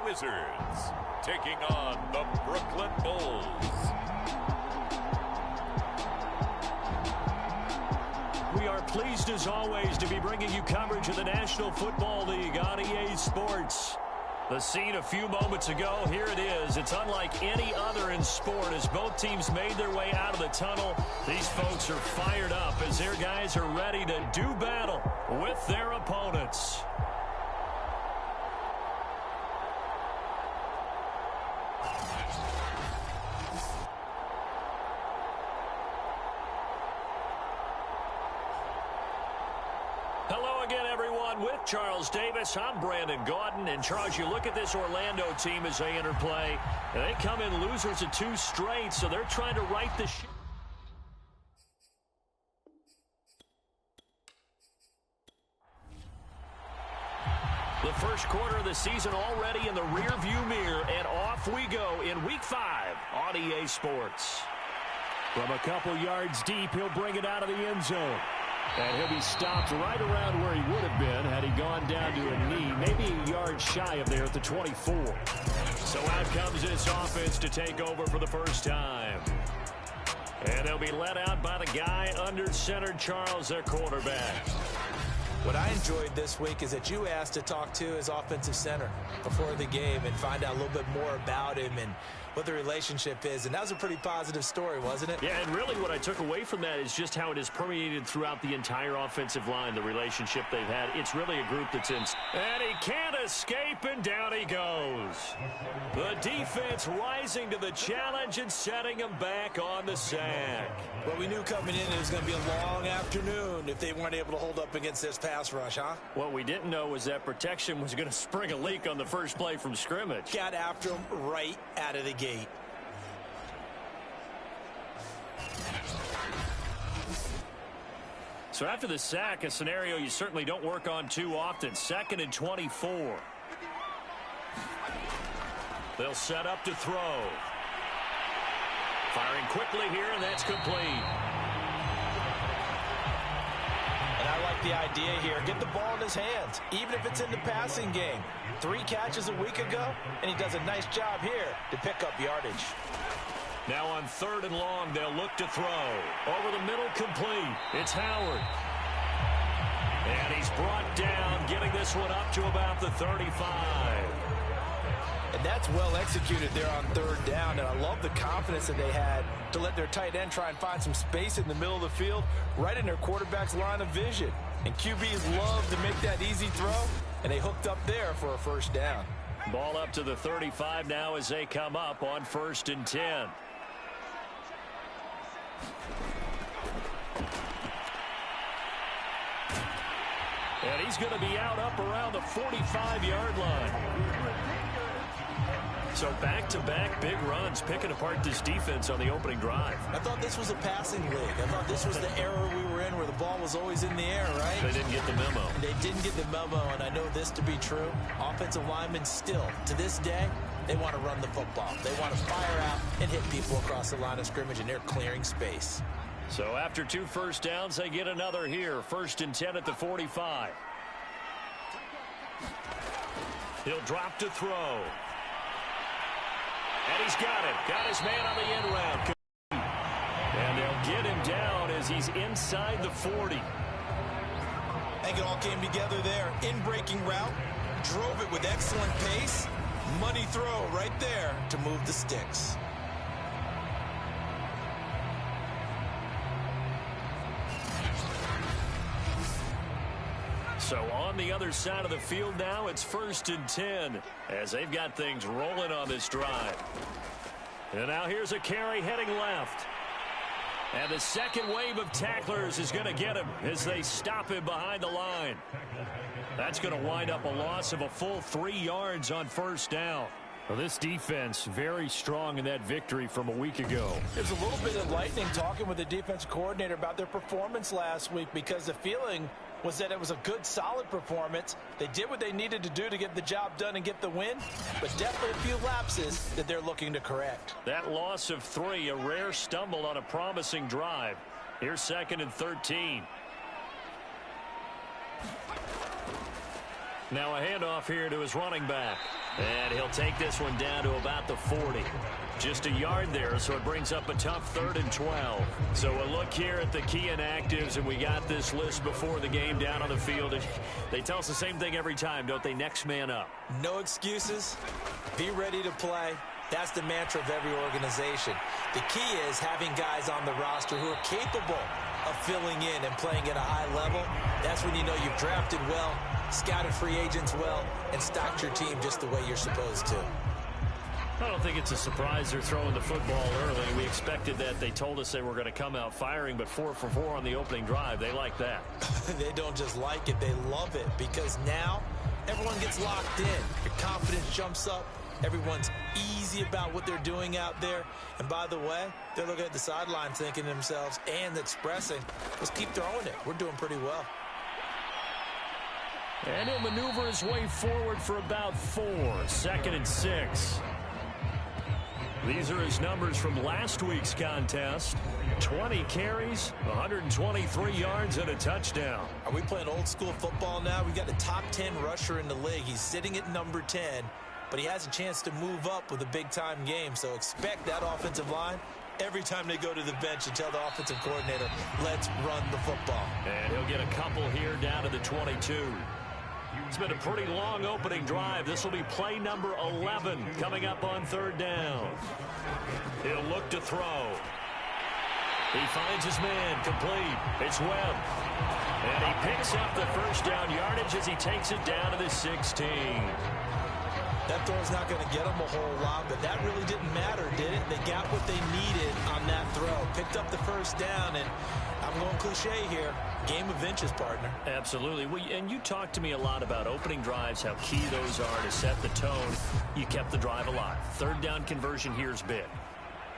Wizards taking on the Brooklyn Bulls. We are pleased as always to be bringing you coverage of the National Football League on EA Sports. The scene a few moments ago, here it is. It's unlike any other in sport as both teams made their way out of the tunnel. These folks are fired up as their guys are ready to do battle with their opponents. Hello again, everyone. With Charles Davis, I'm Brandon Gaudin. And Charles, you look at this Orlando team as they enter play. And they come in losers of 2 straight, so they're trying to right the ship. The first quarter of the season already in the rearview mirror, and off we go in Week 5 on EA Sports. From a couple yards deep, he'll bring it out of the end zone. And he'll be stopped right around where he would have been had he gone down to a knee, maybe a yard shy of there at the 24. So out comes this offense to take over for the first time. And they'll be let out by the guy under center, Charles, their quarterback. What I enjoyed this week is that you asked to talk to his offensive center before the game and find out a little bit more about him and what the relationship is. And that was a pretty positive story, wasn't it? Yeah, and really what I took away from that is just how it has permeated throughout the entire offensive line, the relationship they've had. It's really a group that's in. And he can't escape, and down he goes. The defense rising to the challenge and setting him back on the sack. Well, we knew coming in it was going to be a long afternoon if they weren't able to hold up against this pass rush, huh? What we didn't know was that protection was going to spring a leak on the first play from scrimmage. Got after him right out of the gate. So after the sack, a scenario you certainly don't work on too often. 2nd and 24. They'll set up to throw. Firing quickly here, and that's complete. And I like the idea here. Get the ball in his hands, even if it's in the passing game. 3 catches a week ago, and he does a nice job here to pick up yardage. Now on 3rd and long, they'll look to throw. Over the middle, complete. It's Howard. And he's brought down, getting this one up to about the 35. And that's well executed there on 3rd down. And I love the confidence that they had to let their tight end try and find some space in the middle of the field, right in their quarterback's line of vision. And QBs love to make that easy throw, and they hooked up there for a 1st down. Ball up to the 35 now as they come up on 1st and 10. And he's going to be out up around the 45-yard line. So back-to-back big runs, picking apart this defense on the opening drive. I thought this was a passing league. I thought this was the era we were in where the ball was always in the air, right? They didn't get the memo. They didn't get the memo, and I know this to be true. Offensive linemen still, to this day, they want to run the football. They want to fire out and hit people across the line of scrimmage, and they're clearing space. So after 2 1st downs, they get another here. 1st and 10 at the 45. He'll drop to throw. And he's got it. Got his man on the end round. And they'll get him down as he's inside the 40. I think it all came together there. In-breaking route. Drove it with excellent pace. Money throw right there to move the sticks. So on the other side of the field now, it's 1st and 10 as they've got things rolling on this drive. And now here's a carry heading left. And the second wave of tacklers is going to get him as they stop him behind the line. That's going to wind up a loss of a full 3 yards on 1st down. Well, this defense very strong in that victory from a week ago. There's a little bit of lightning talking with the defense coordinator about their performance last week because the feeling was that it was a good, solid performance. They did what they needed to do to get the job done and get the win, but definitely a few lapses that they're looking to correct. That loss of 3, a rare stumble on a promising drive. Here's 2nd and 13. Now a handoff here to his running back. And he'll take this one down to about the 40. Just a yard there, so it brings up a tough 3rd and 12. So a look here at the key inactives, and we got this list before the game down on the field. They tell us the same thing every time, don't they? Next man up. No excuses. Be ready to play. That's the mantra of every organization. The key is having guys on the roster who are capable of filling in and playing at a high level. That's when you know you've drafted well, scouted free agents well, and stocked your team just the way you're supposed to. I don't think it's a surprise they're throwing the football early. We expected that. They told us they were going to come out firing, but 4 for 4 on the opening drive. They like that. They don't just like it, they love it, because now everyone gets locked in. Your confidence jumps up. Everyone's easy about what they're doing out there. And by the way, they're looking at the sideline thinking to themselves and expressing, let's keep throwing it. We're doing pretty well. And he'll maneuver his way forward for about 4. 2nd and 6. These are his numbers from last week's contest. 20 carries, 123 yards, and a touchdown. Are we playing old school football now? We've got the top 10 rusher in the league. He's sitting at number 10, but he has a chance to move up with a big-time game. So expect that offensive line every time they go to the bench and tell the offensive coordinator, let's run the football. And he'll get a couple here down to the 22. It's been a pretty long opening drive. This will be play number 11 coming up on 3rd down. He'll look to throw. He finds his man complete. It's Webb. And he picks up the first down yardage as he takes it down to the 16. That throw's not going to get them a whole lot, but that really didn't matter, did it? They got what they needed on that throw. Picked up the first down, and I'm going cliche here. Game of inches, partner. Absolutely. Well, and you talked to me a lot about opening drives, how key those are to set the tone. You kept the drive alive. 3rd down conversion here is big.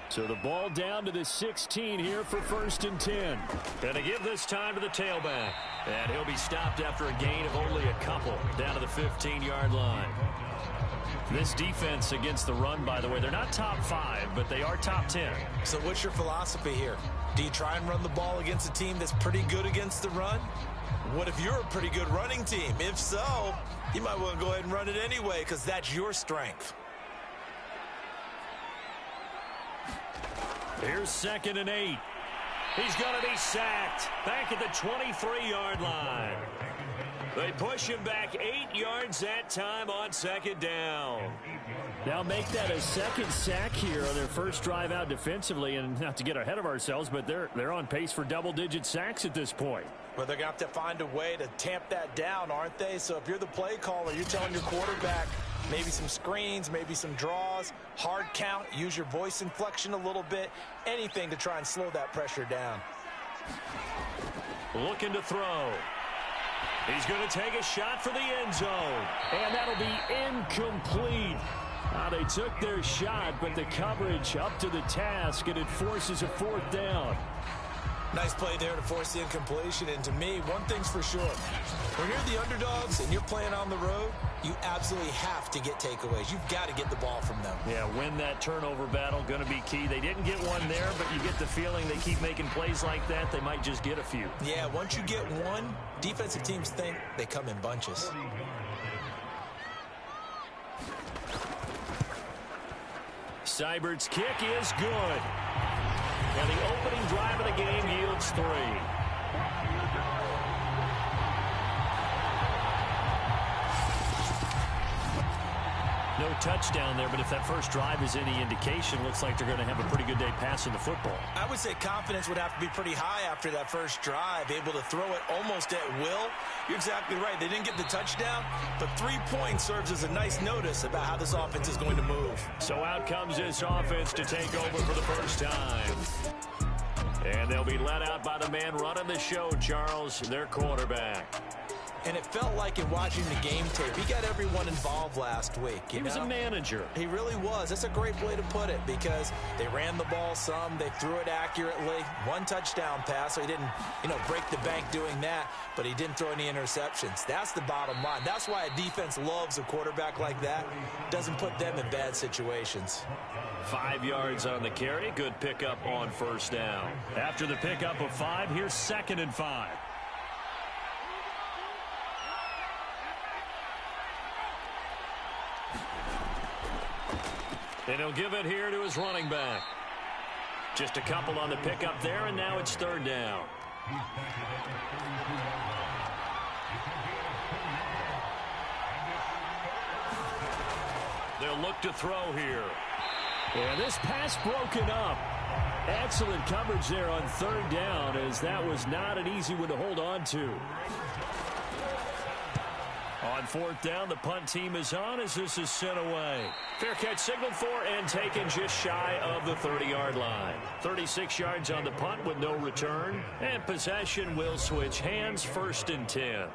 So the ball down to the 16 here for 1st and 10. Gonna give this time to the tailback. And he'll be stopped after a gain of only a couple down to the 15-yard line. This defense against the run, by the way, they're not top 5, but they are top 10. So what's your philosophy here? Do you try and run the ball against a team that's pretty good against the run? What if you're a pretty good running team? If so, you might want to go ahead and run it anyway because that's your strength. Here's 2nd and 8. He's going to be sacked back at the 23-yard line. They push him back 8 yards that time on 2nd down. Now make that a 2nd sack here on their first drive out defensively, and not to get ahead of ourselves, but they're on pace for double-digit sacks at this point. Well, they're going to have to find a way to tamp that down, aren't they? So if you're the play caller, you're telling your quarterback maybe some screens, maybe some draws, hard count, use your voice inflection a little bit, anything to try and slow that pressure down. Looking to throw. He's going to take a shot for the end zone, and that'll be incomplete. They took their shot, but the coverage up to the task, and it forces a 4th down. Nice play there to force the incompletion. And to me, one thing's for sure. When you're the underdogs and you're playing on the road, you absolutely have to get takeaways. You've got to get the ball from them. Yeah, win that turnover battle, going to be key. They didn't get one there, but you get the feeling they keep making plays like that, they might just get a few. Yeah, once you get one, defensive teams think they come in bunches. Seibert's kick is good. And the opening drive of the game yields 3. No touchdown there, but if that first drive is any indication, looks like they're going to have a pretty good day passing the football. I would say confidence would have to be pretty high after that first drive, able to throw it almost at will. You're exactly right. They didn't get the touchdown, but 3 points serves as a nice notice about how this offense is going to move. So out comes this offense to take over for the first time. And they'll be let out by the man running the show, Charles, their quarterback. And it felt like in watching the game tape, he got everyone involved last week. He was a manager. He really was. That's a great way to put it because they ran the ball some. They threw it accurately. 1 touchdown pass, so he didn't, break the bank doing that, but he didn't throw any interceptions. That's the bottom line. That's why a defense loves a quarterback like that. Doesn't put them in bad situations. 5 yards on the carry. Good pickup on first down. After the pickup of 5, here's 2nd and 5. And he'll give it here to his running back. Just a couple on the pickup there, and now it's third down. They'll look to throw here. And this pass broken up. Excellent coverage there on third down, as that was not an easy one to hold on to. On fourth down, the punt team is on as this is sent away. Fair catch signaled for and taken just shy of the 30-yard line. 36 yards on the punt with no return. And possession will switch hands, 1st and 10.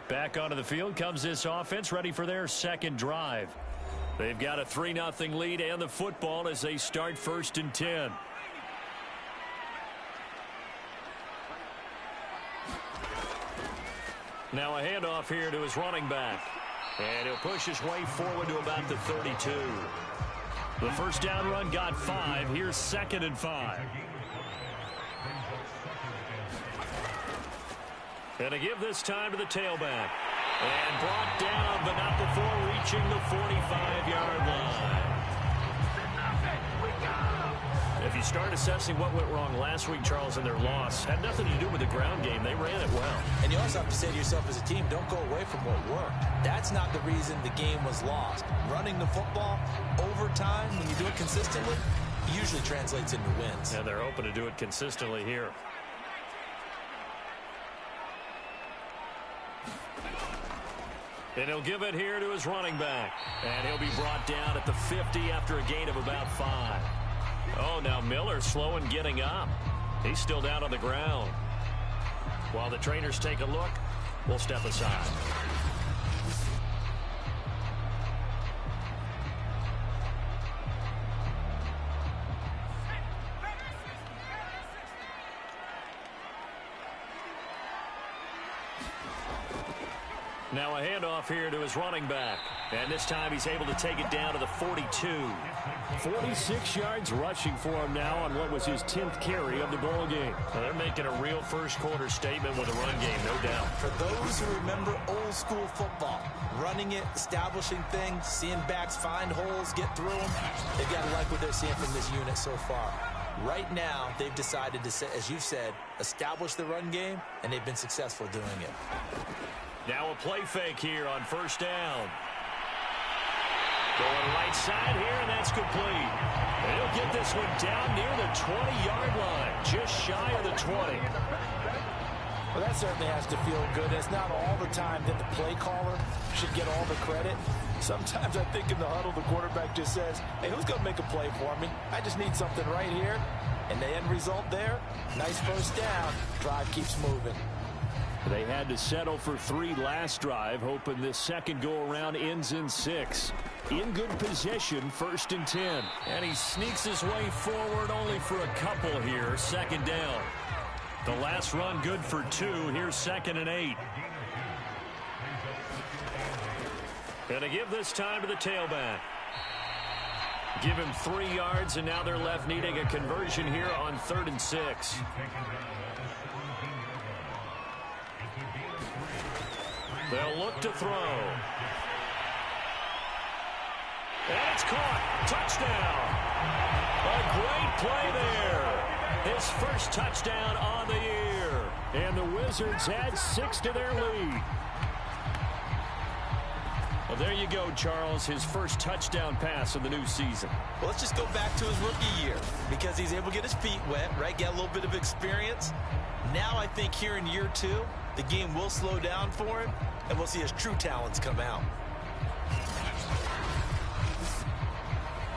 Back onto the field comes this offense, ready for their second drive. They've got a 3-0 lead and the football as they start 1st and 10. Now a handoff here to his running back. And he'll push his way forward to about the 32. The first down run got 5. Here's 2nd and 5. And to give this time to the tailback. And brought down, but not before reaching the 45-yard line. If you start assessing what went wrong last week, Charles, in their loss, had nothing to do with the ground game. They ran it well. And you also have to say to yourself as a team, don't go away from what worked. That's not the reason the game was lost. Running the football over time, when you do it consistently, usually translates into wins. And they're hoping to do it consistently here. And he'll give it here to his running back. And he'll be brought down at the 50 after a gain of about 5. Oh, now Miller slow in getting up. He's still down on the ground. While the trainers take a look, we'll step aside. Now a handoff here to his running back. And this time he's able to take it down to the 42. 46 yards rushing for him now on what was his 10th carry of the ball game. Well, they're making a real first quarter statement with a run game, no doubt. For those who remember old school football, running it, establishing things, seeing backs find holes, get through them, they've got to like what they're seeing from this unit so far. Right now, they've decided to, as you've said, establish the run game, and they've been successful doing it. Now a play fake here on first down. Going right side here, and that's complete. And he'll get this one down near the 20-yard line, just shy of the 20. Well, that certainly has to feel good. It's not all the time that the play caller should get all the credit. Sometimes I think in the huddle, the quarterback just says, hey, who's going to make a play for me? I just need something right here. And the end result there, nice first down. Drive keeps moving. They had to settle for 3 last drive, hoping this second go-around ends in 6. In good position, 1st and 10. And he sneaks his way forward only for a couple here, 2nd down. The last run good for 2. Here's 2nd and 8. And to give this time to the tailback. Give him 3 yards, and now they're left needing a conversion here on 3rd and 6. They'll look to throw. And it's caught. Touchdown. A great play there. His first touchdown on the year. And the Wizards add 6 to their lead. Well, there you go, Charles. His first touchdown pass of the new season. Well, let's just go back to his rookie year because he's able to get his feet wet, right? Get a little bit of experience. Now I think here in year 2, the game will slow down for him, and we'll see his true talents come out.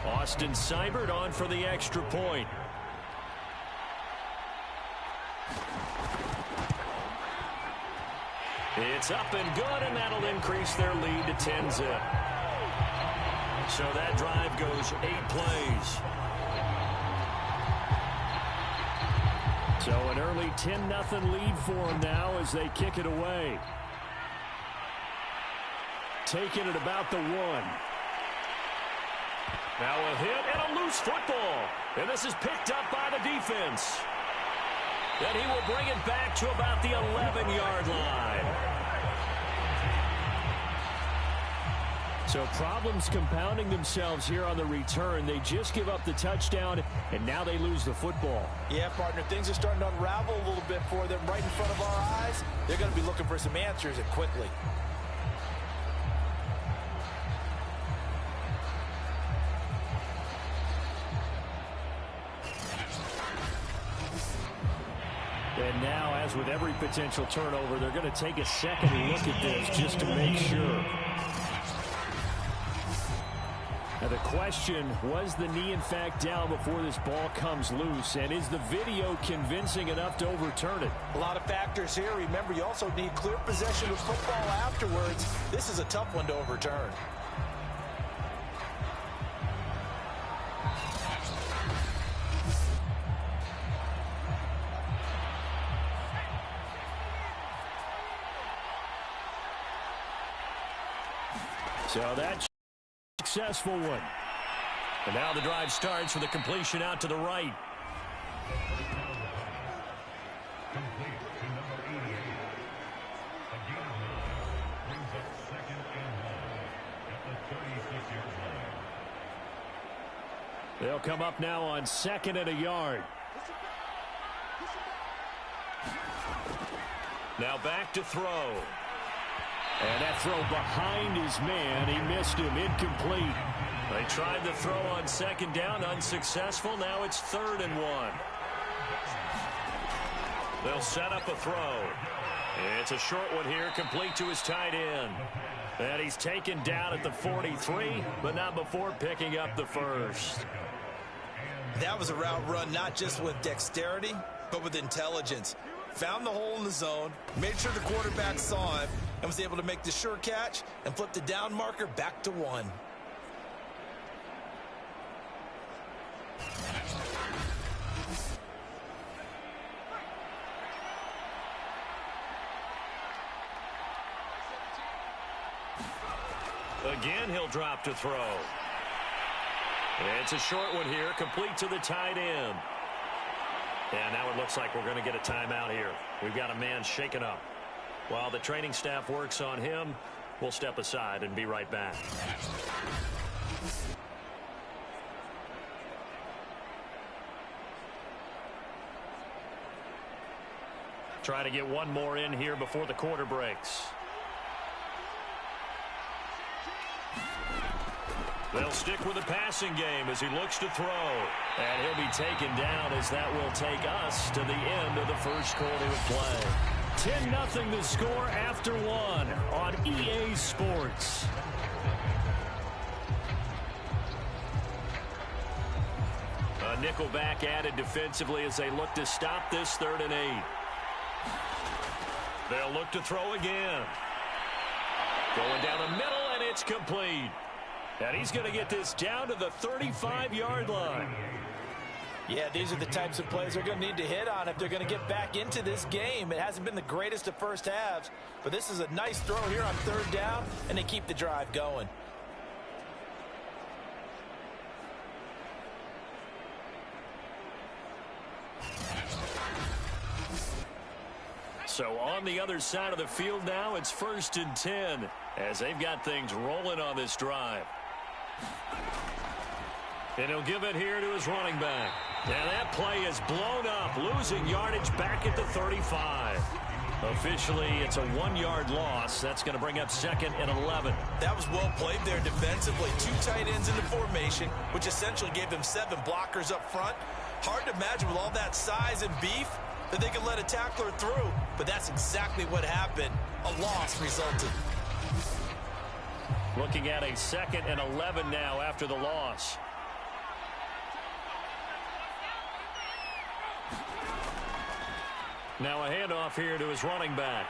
Austin Seibert on for the extra point. It's up and good, and that'll increase their lead to 10-zip. So that drive goes 8 plays. So an early 10-0 lead for them now as they kick it away. Taking it about the 1. Now a hit and a loose football. And this is picked up by the defense. Then he will bring it back to about the 11-yard line. So problems compounding themselves here on the return. They just give up the touchdown, and now they lose the football. Yeah, partner, things are starting to unravel a little bit for them right in front of our eyes. They're going to be looking for some answers, and quickly. And now, as with every potential turnover, they're going to take a second look at this just to make sure. Now the question, was the knee in fact down before this ball comes loose? And is the video convincing enough to overturn it? A lot of factors here. Remember, you also need clear possession of football afterwards. This is a tough one to overturn. So that's a successful one. And now the drive starts with a completion out to the right. Complete to number 88. Again, brings up 2nd and 1 at the 36-yard line. They'll come up now on 2nd and a yard. Now back to throw. And that throw behind his man. He missed him. Incomplete. They tried the throw on 2nd down. Unsuccessful. Now it's 3rd and 1. They'll set up a throw. It's a short one here. Complete to his tight end. And he's taken down at the 43, but not before picking up the first. That was a route run not just with dexterity, but with intelligence. Found the hole in the zone, made sure the quarterback saw him, and was able to make the sure catch and flip the down marker back to 1. Again, he'll drop to throw. It's a short one here, complete to the tight end. And now it looks like we're going to get a timeout here. We've got a man shaken up. While the training staff works on him, we'll step aside and be right back. Try to get one more in here before the quarter breaks. They'll stick with the passing game as he looks to throw. And he'll be taken down as that will take us to the end of the first quarter of play. 10-0 the score after 1 on EA Sports. A nickelback added defensively as they look to stop this 3rd and 8. They'll look to throw again. Going down the middle, and it's complete. And he's going to get this down to the 35-yard line. Yeah, these are the types of plays they're going to need to hit on if they're going to get back into this game. It hasn't been the greatest of first halves, but this is a nice throw here on 3rd down, and they keep the drive going. So on the other side of the field now, it's 1st and 10 as they've got things rolling on this drive. And he'll give it here to his running back. And that play is blown up, losing yardage back at the 35. Officially, it's a 1-yard loss. That's going to bring up 2nd and 11. That was well played there defensively. 2 tight ends in the formation, which essentially gave them 7 blockers up front. Hard to imagine with all that size and beef that they could let a tackler through, but that's exactly what happened. A loss resulted. Looking at a 2nd and 11 now after the loss. Now a handoff here to his running back.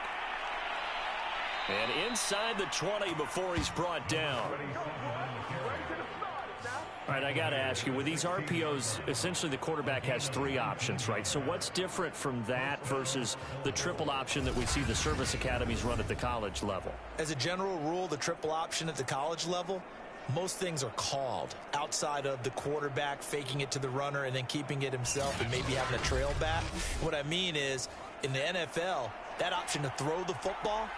And inside the 20 before he's brought down. All right, I got to ask you, with these RPOs, essentially the quarterback has 3 options, right? So what's different from that versus the triple option that we see the service academies run at the college level? As a general rule, the triple option at the college level, most things are called outside of the quarterback faking it to the runner and then keeping it himself and maybe having a trail back. What I mean is, in the NFL, that option to throw the football,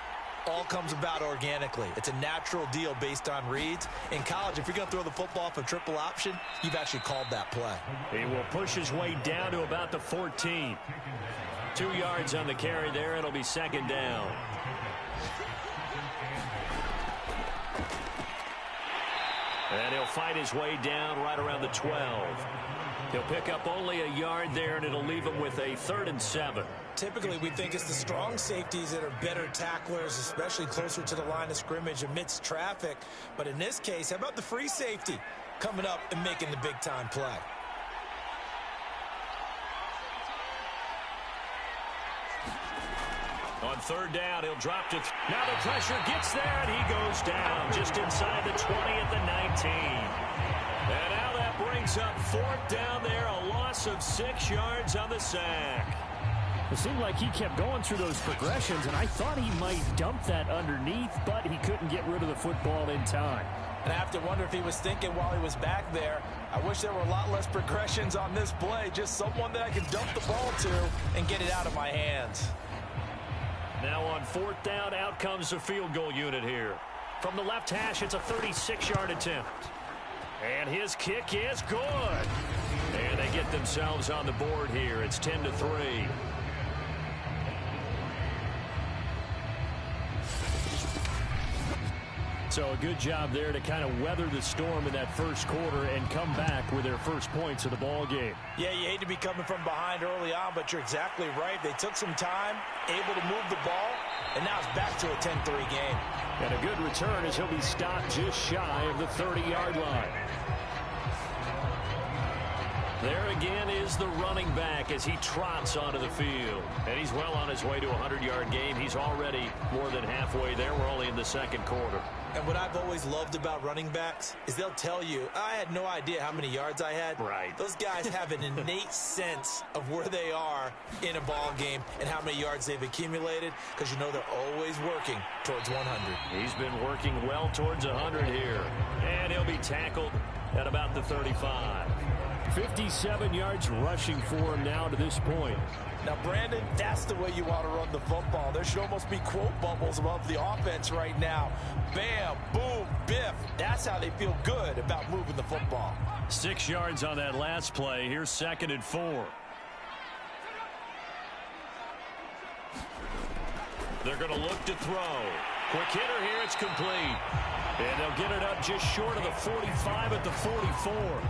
all comes about organically. It's a natural deal based on reads. In college, if you're going to throw the football off a triple option, you've actually called that play. He will push his way down to about the 14. 2 yards on the carry there. It'll be second down. And he'll fight his way down right around the 12. He'll pick up only a yard there, and it'll leave him with a 3rd and 7. Typically, we think it's the strong safeties that are better tacklers, especially closer to the line of scrimmage amidst traffic. But in this case, how about the free safety coming up and making the big-time play? On 3rd down, he'll drop to... Now the pressure gets there, and he goes down just inside the 20 at the 19. And now that brings up 4th down there, a loss of 6 yards on the sack. It seemed like he kept going through those progressions, and I thought he might dump that underneath, but he couldn't get rid of the football in time. And I have to wonder if he was thinking while he was back there, I wish there were a lot less progressions on this play, just someone that I could dump the ball to and get it out of my hands. Now on 4th down, out comes the field goal unit here. From the left hash, it's a 36-yard attempt. And his kick is good. And they get themselves on the board here. It's 10-3. So a good job there to kind of weather the storm in that first quarter and come back with their first points of the ball game. Yeah, you hate to be coming from behind early on, but you're exactly right. They took some time, able to move the ball, and now it's back to a 10-3 game. And a good return as he'll be stopped just shy of the 30-yard line. There again is the running back as he trots onto the field. And he's well on his way to a 100-yard game. He's already more than halfway there. We're only in the second quarter. And what I've always loved about running backs is they'll tell you, I had no idea how many yards I had. Right. Those guys have an innate sense of where they are in a ball game and how many yards they've accumulated, because you know they're always working towards 100. He's been working well towards 100 here. And he'll be tackled at about the 35. 57 yards rushing for him now to this point. Now, Brandon, that's the way you want to run the football. There should almost be quote bubbles above the offense right now. Bam, boom, biff. That's how they feel good about moving the football. 6 yards on that last play. Here's 2nd and 4. They're going to look to throw. Quick hitter here. It's complete. And they'll get it up just short of the 45 at the 44.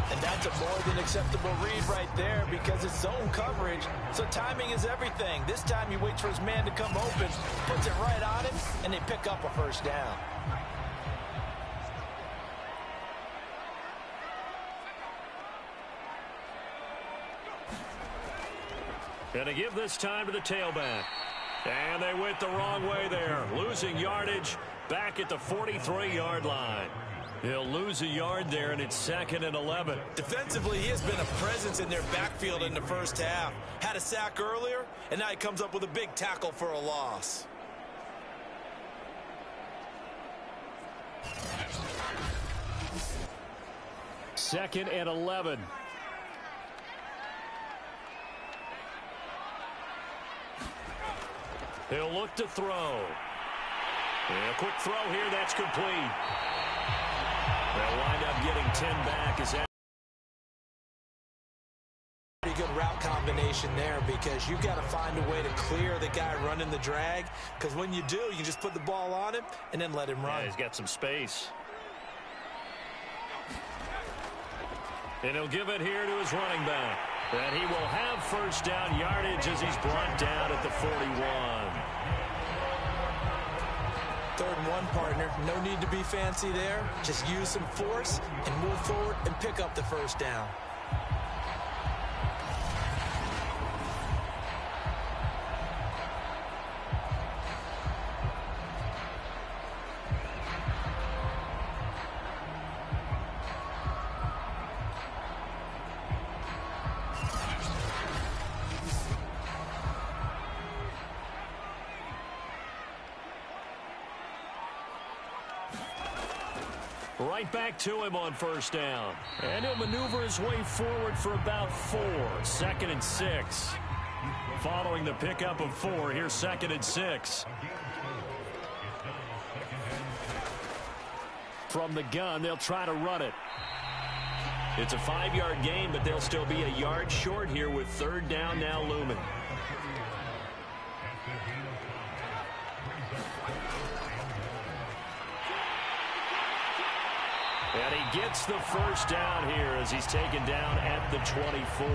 And that's a more than acceptable read right there because it's zone coverage. So timing is everything. This time he waits for his man to come open, puts it right on him, and they pick up a first down. Gonna give this time to the tailback. And they went the wrong way there. Losing yardage back at the 43-yard line. He'll lose a yard there, and it's 2nd and 11. Defensively, he has been a presence in their backfield in the first half. Had a sack earlier, and now he comes up with a big tackle for a loss. Second and 11. He'll look to throw. And a quick throw here, that's complete. They'll wind up getting 10 back as that. Pretty good route combination there because you've got to find a way to clear the guy running the drag, because when you do, you just put the ball on him and then let him run. Yeah, he's got some space. And he'll give it here to his running back. And he will have first down yardage as he's brought down at the 41. 3rd and 1, partner. No need to be fancy there. Just use some force and move forward and pick up the first down. Right back to him on first down. And he'll maneuver his way forward for about 4. 2nd and 6. Following the pickup of 4, here's 2nd and 6. From the gun, they'll try to run it. It's a 5-yard gain, but they'll still be a yard short here with 3rd down now looming. And he gets the 1st down here as he's taken down at the 24.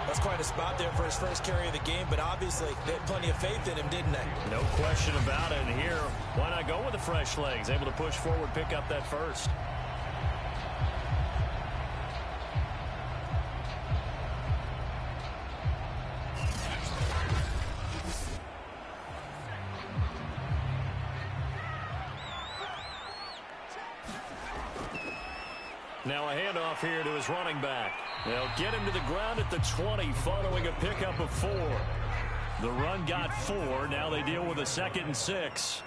That's quite a spot there for his first carry of the game, but obviously they had plenty of faith in him, didn't they? No question about it. And here, why not go with the fresh legs? Able to push forward, pick up that 1st. Now a handoff here to his running back. They'll get him to the ground at the 20 following a pickup of 4. The run got 4. Now they deal with a 2nd and 6.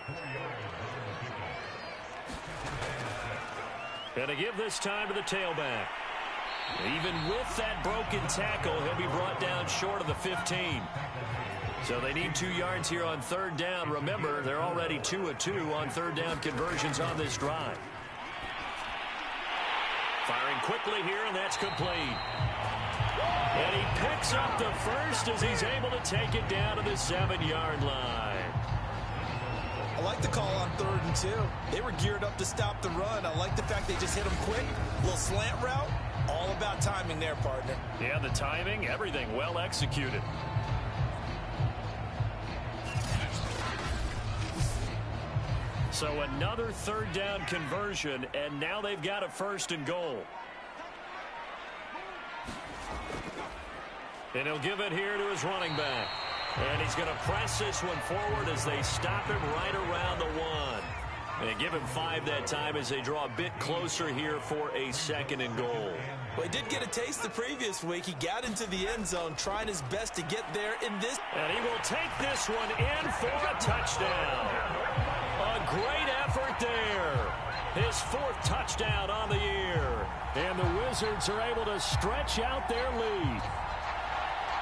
And to give this time to the tailback. Even with that broken tackle, he'll be brought down short of the 15. So they need 2 yards here on 3rd down. Remember, they're already 2 of 2 on 3rd down conversions on this drive. Firing quickly here, and that's complete. And he picks up the 1st as he's able to take it down to the 7-yard line. I like the call on 3rd and 2. They were geared up to stop the run. I like the fact they just hit him quick. A little slant route. All about timing there, partner. Yeah, the timing, everything well executed. So another 3rd down conversion, and now they've got a 1st and goal. And he'll give it here to his running back. And he's going to press this one forward as they stop him right around the 1. And give him 5 that time as they draw a bit closer here for a 2nd and goal. Well, he did get a taste the previous week. He got into the end zone trying his best to get there in this. And he will take this one in for a touchdown. A great effort there. His 4th touchdown on the year. And the Wizards are able to stretch out their lead.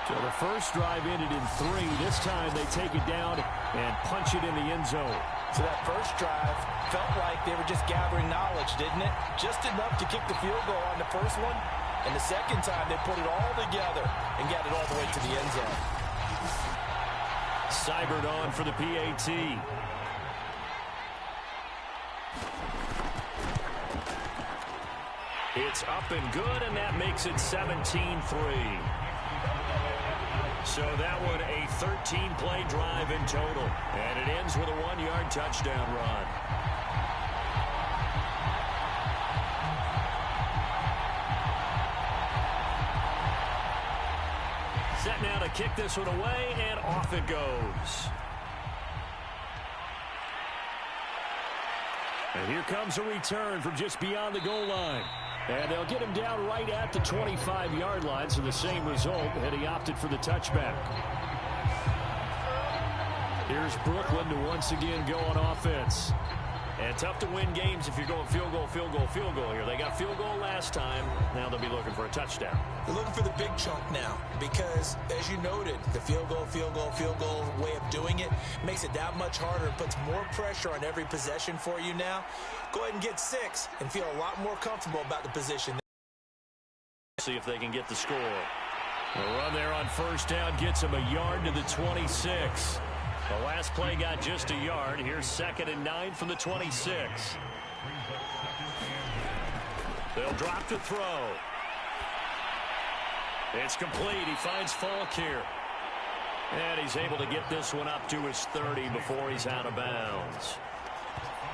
So the first drive ended in 3. This time they take it down and punch it in the end zone. So that first drive felt like they were just gathering knowledge, didn't it? Just enough to kick the field goal on the first one. And the second time they put it all together and got it all the way to the end zone. Seibert on for the PAT. It's up and good, and that makes it 17-3. So that one a 13-play drive in total. And it ends with a 1-yard touchdown run. Set now to kick this one away, and off it goes. And here comes a return from just beyond the goal line. And they'll get him down right at the 25-yard line, so the same result, and he opted for the touchback. Here's Brooklyn to once again go on offense. And tough to win games if you're going field goal, field goal, field goal here. They got field goal last time. Now they'll be looking for a touchdown. They're looking for the big chunk now because, as you noted, the field goal way of doing it makes it that much harder. It puts more pressure on every possession for you now. Go ahead and get 6 and feel a lot more comfortable about the position. See if they can get the score. The run there on first down gets him a yard to the 26. The last play got just a yard. Here's 2nd and 9 from the 26. They'll drop to throw. It's complete. He finds Falk here. And he's able to get this one up to his 30 before he's out of bounds.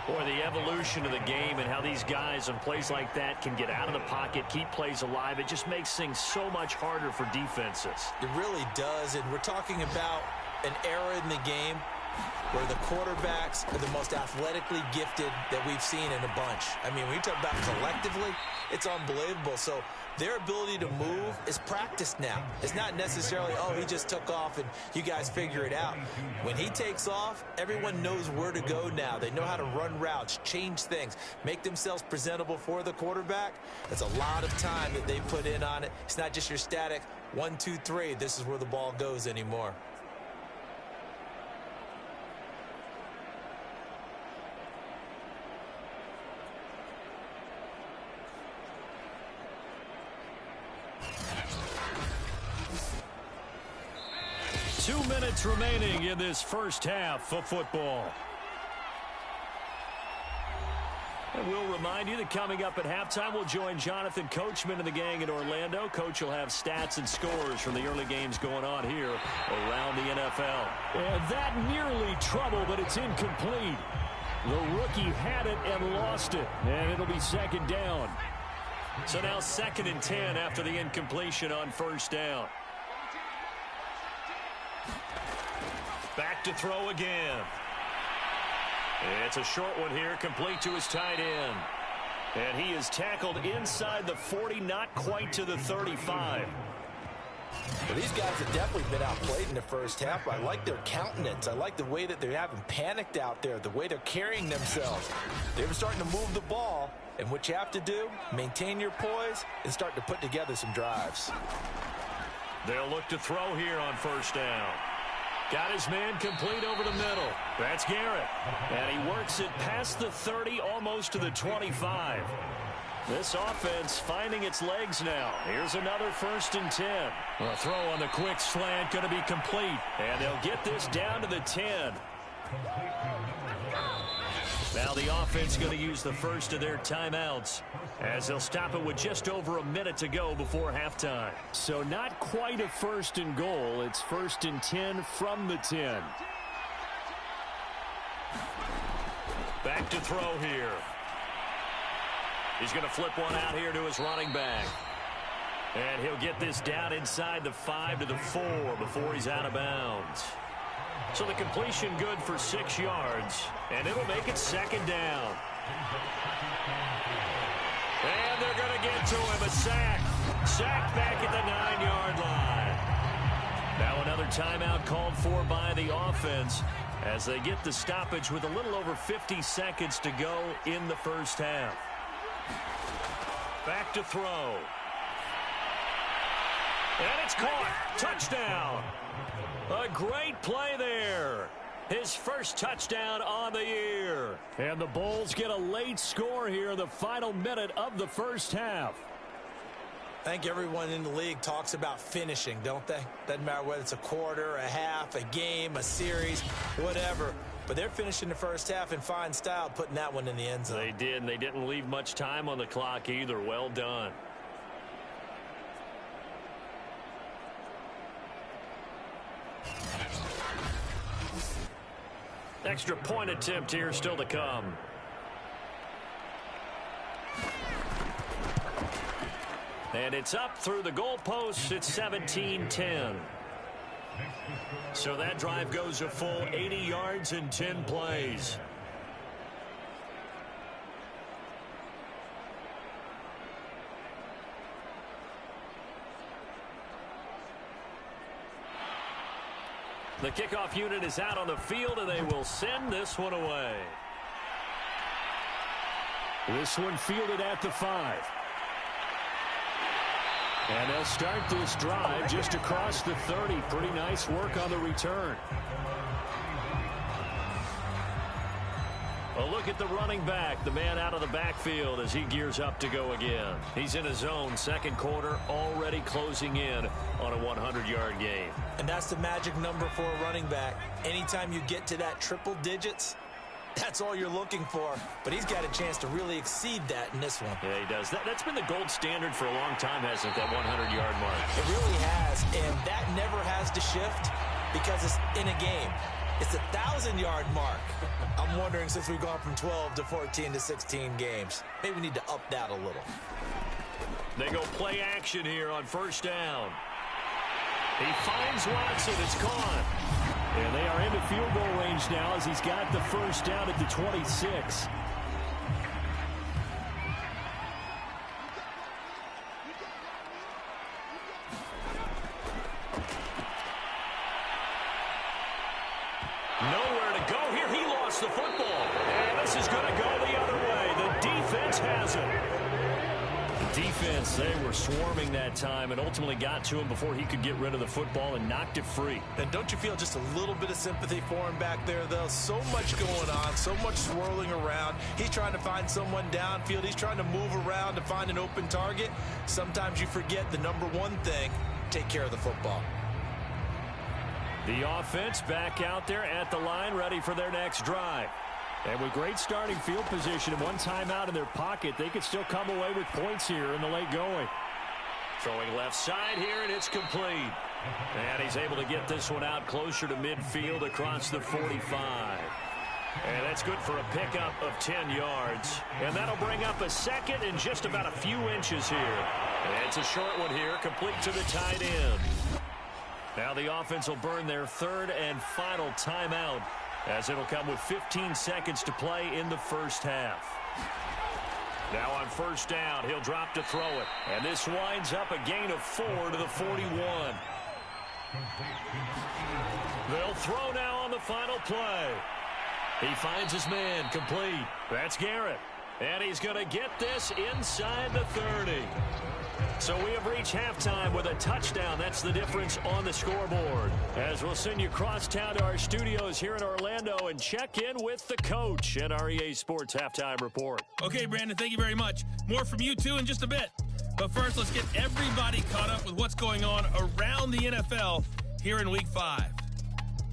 Boy, the evolution of the game and how these guys on plays like that can get out of the pocket, keep plays alive, it just makes things so much harder for defenses. It really does, and we're talking about an era in the game where the quarterbacks are the most athletically gifted that we've seen in a bunch. I mean, when you talk about collectively, it's unbelievable. So their ability to move is practiced now. It's not necessarily, oh, he just took off and you guys figure it out. When he takes off, everyone knows where to go now. They know how to run routes, change things, make themselves presentable for the quarterback. That's a lot of time that they put in on it. It's not just your static 1, 2, 3. This is where the ball goes anymore. Two minutes remaining in this first half of football. And we'll remind you that coming up at halftime, we'll join Jonathan Coachman and the gang in Orlando. Coach will have stats and scores from the early games going on here around the NFL. And that nearly trouble, but it's incomplete. The rookie had it and lost it, and it'll be second down. So now 2nd and 10 after the incompletion on first down. Back to throw again. It's a short one here, complete to his tight end. And he is tackled inside the 40, not quite to the 35. Well, these guys have definitely been outplayed in the first half. I like their countenance. I like the way that they haven't panicked out there, the way they're carrying themselves. They're starting to move the ball, and what you have to do, maintain your poise and start to put together some drives. They'll look to throw here on first down. Got his man complete over the middle. That's Garrett. And he works it past the 30, almost to the 25. This offense finding its legs now. Here's another 1st and 10. A throw on the quick slant going to be complete. And they'll get this down to the 10. Now the offense going to use the first of their timeouts as they'll stop it with just over a minute to go before halftime. So not quite a 1st and goal. It's 1st and 10 from the 10. Back to throw here. He's going to flip one out here to his running back. And he'll get this down inside the 5 to the 4 before he's out of bounds. So the completion good for 6 yards, and it'll make it second down. And they're going to get to him, a sack. Sack back at the 9-yard line. Now another timeout called for by the offense as they get the stoppage with a little over 50 seconds to go in the first half. Back to throw. And it's caught. Touchdown. A great play there. His first touchdown on the year. And the Bulls get a late score here in the final minute of the first half. I think everyone in the league talks about finishing, don't they? Doesn't matter whether it's a quarter, a half, a game, a series, whatever. But they're finishing the first half in fine style, putting that one in the end zone. They did, and they didn't leave much time on the clock either. Well done. Extra point attempt here still to come. And it's up through the goalposts. It's 17-10. So that drive goes a full 80 yards in 10 plays. The kickoff unit is out on the field, and they will send this one away. This one fielded at the 5. And they'll start this drive just across the 30. Pretty nice work on the return. A look at the running back, the man out of the backfield as he gears up to go again. He's in his zone, second quarter, already closing in on a 100-yard game. And that's the magic number for a running back. Anytime you get to that triple digits, that's all you're looking for. But he's got a chance to really exceed that in this one. Yeah, he does. That's been the gold standard for a long time, hasn't it, that 100-yard mark? It really has, and that never has to shift because it's in a game. It's a 1,000-yard mark. I'm wondering, since we've gone from 12 to 14 to 16 games, maybe we need to up that a little. They go play action here on first down. He finds Watson. It's caught. And they are into field goal range now as he's got the first down at the 26. Nowhere to go here. He lost the football. And this is going to go the other way. The defense has it. Defense, they were swarming that time and ultimately got to him before he could get rid of the football and knocked it free. And don't you feel just a little bit of sympathy for him back there, though? So much going on, so much swirling around. He's trying to find someone downfield. He's trying to move around to find an open target. Sometimes you forget the number one thing, take care of the football. The offense back out there at the line, ready for their next drive. And with great starting field position and one timeout in their pocket, they could still come away with points here in the late going. Throwing left side here, and it's complete. And he's able to get this one out closer to midfield across the 45. And that's good for a pickup of 10 yards. And that'll bring up a second and just about a few inches here. And it's a short one here, complete to the tight end. Now the offense will burn their third and final timeout, as it'll come with 15 seconds to play in the first half. Now on first down, he'll drop to throw it. And this winds up a gain of 4 to the 41. They'll throw now on the final play. He finds his man, complete. That's Garrett. And he's going to get this inside the 30. So we have reached halftime with a touchdown. That's the difference on the scoreboard. As we'll send you across town to our studios here in Orlando and check in with the coach and our EA Sports Halftime Report. Okay, Brandon, thank you very much. More from you, too, in just a bit. But first, let's get everybody caught up with what's going on around the NFL here in Week 5.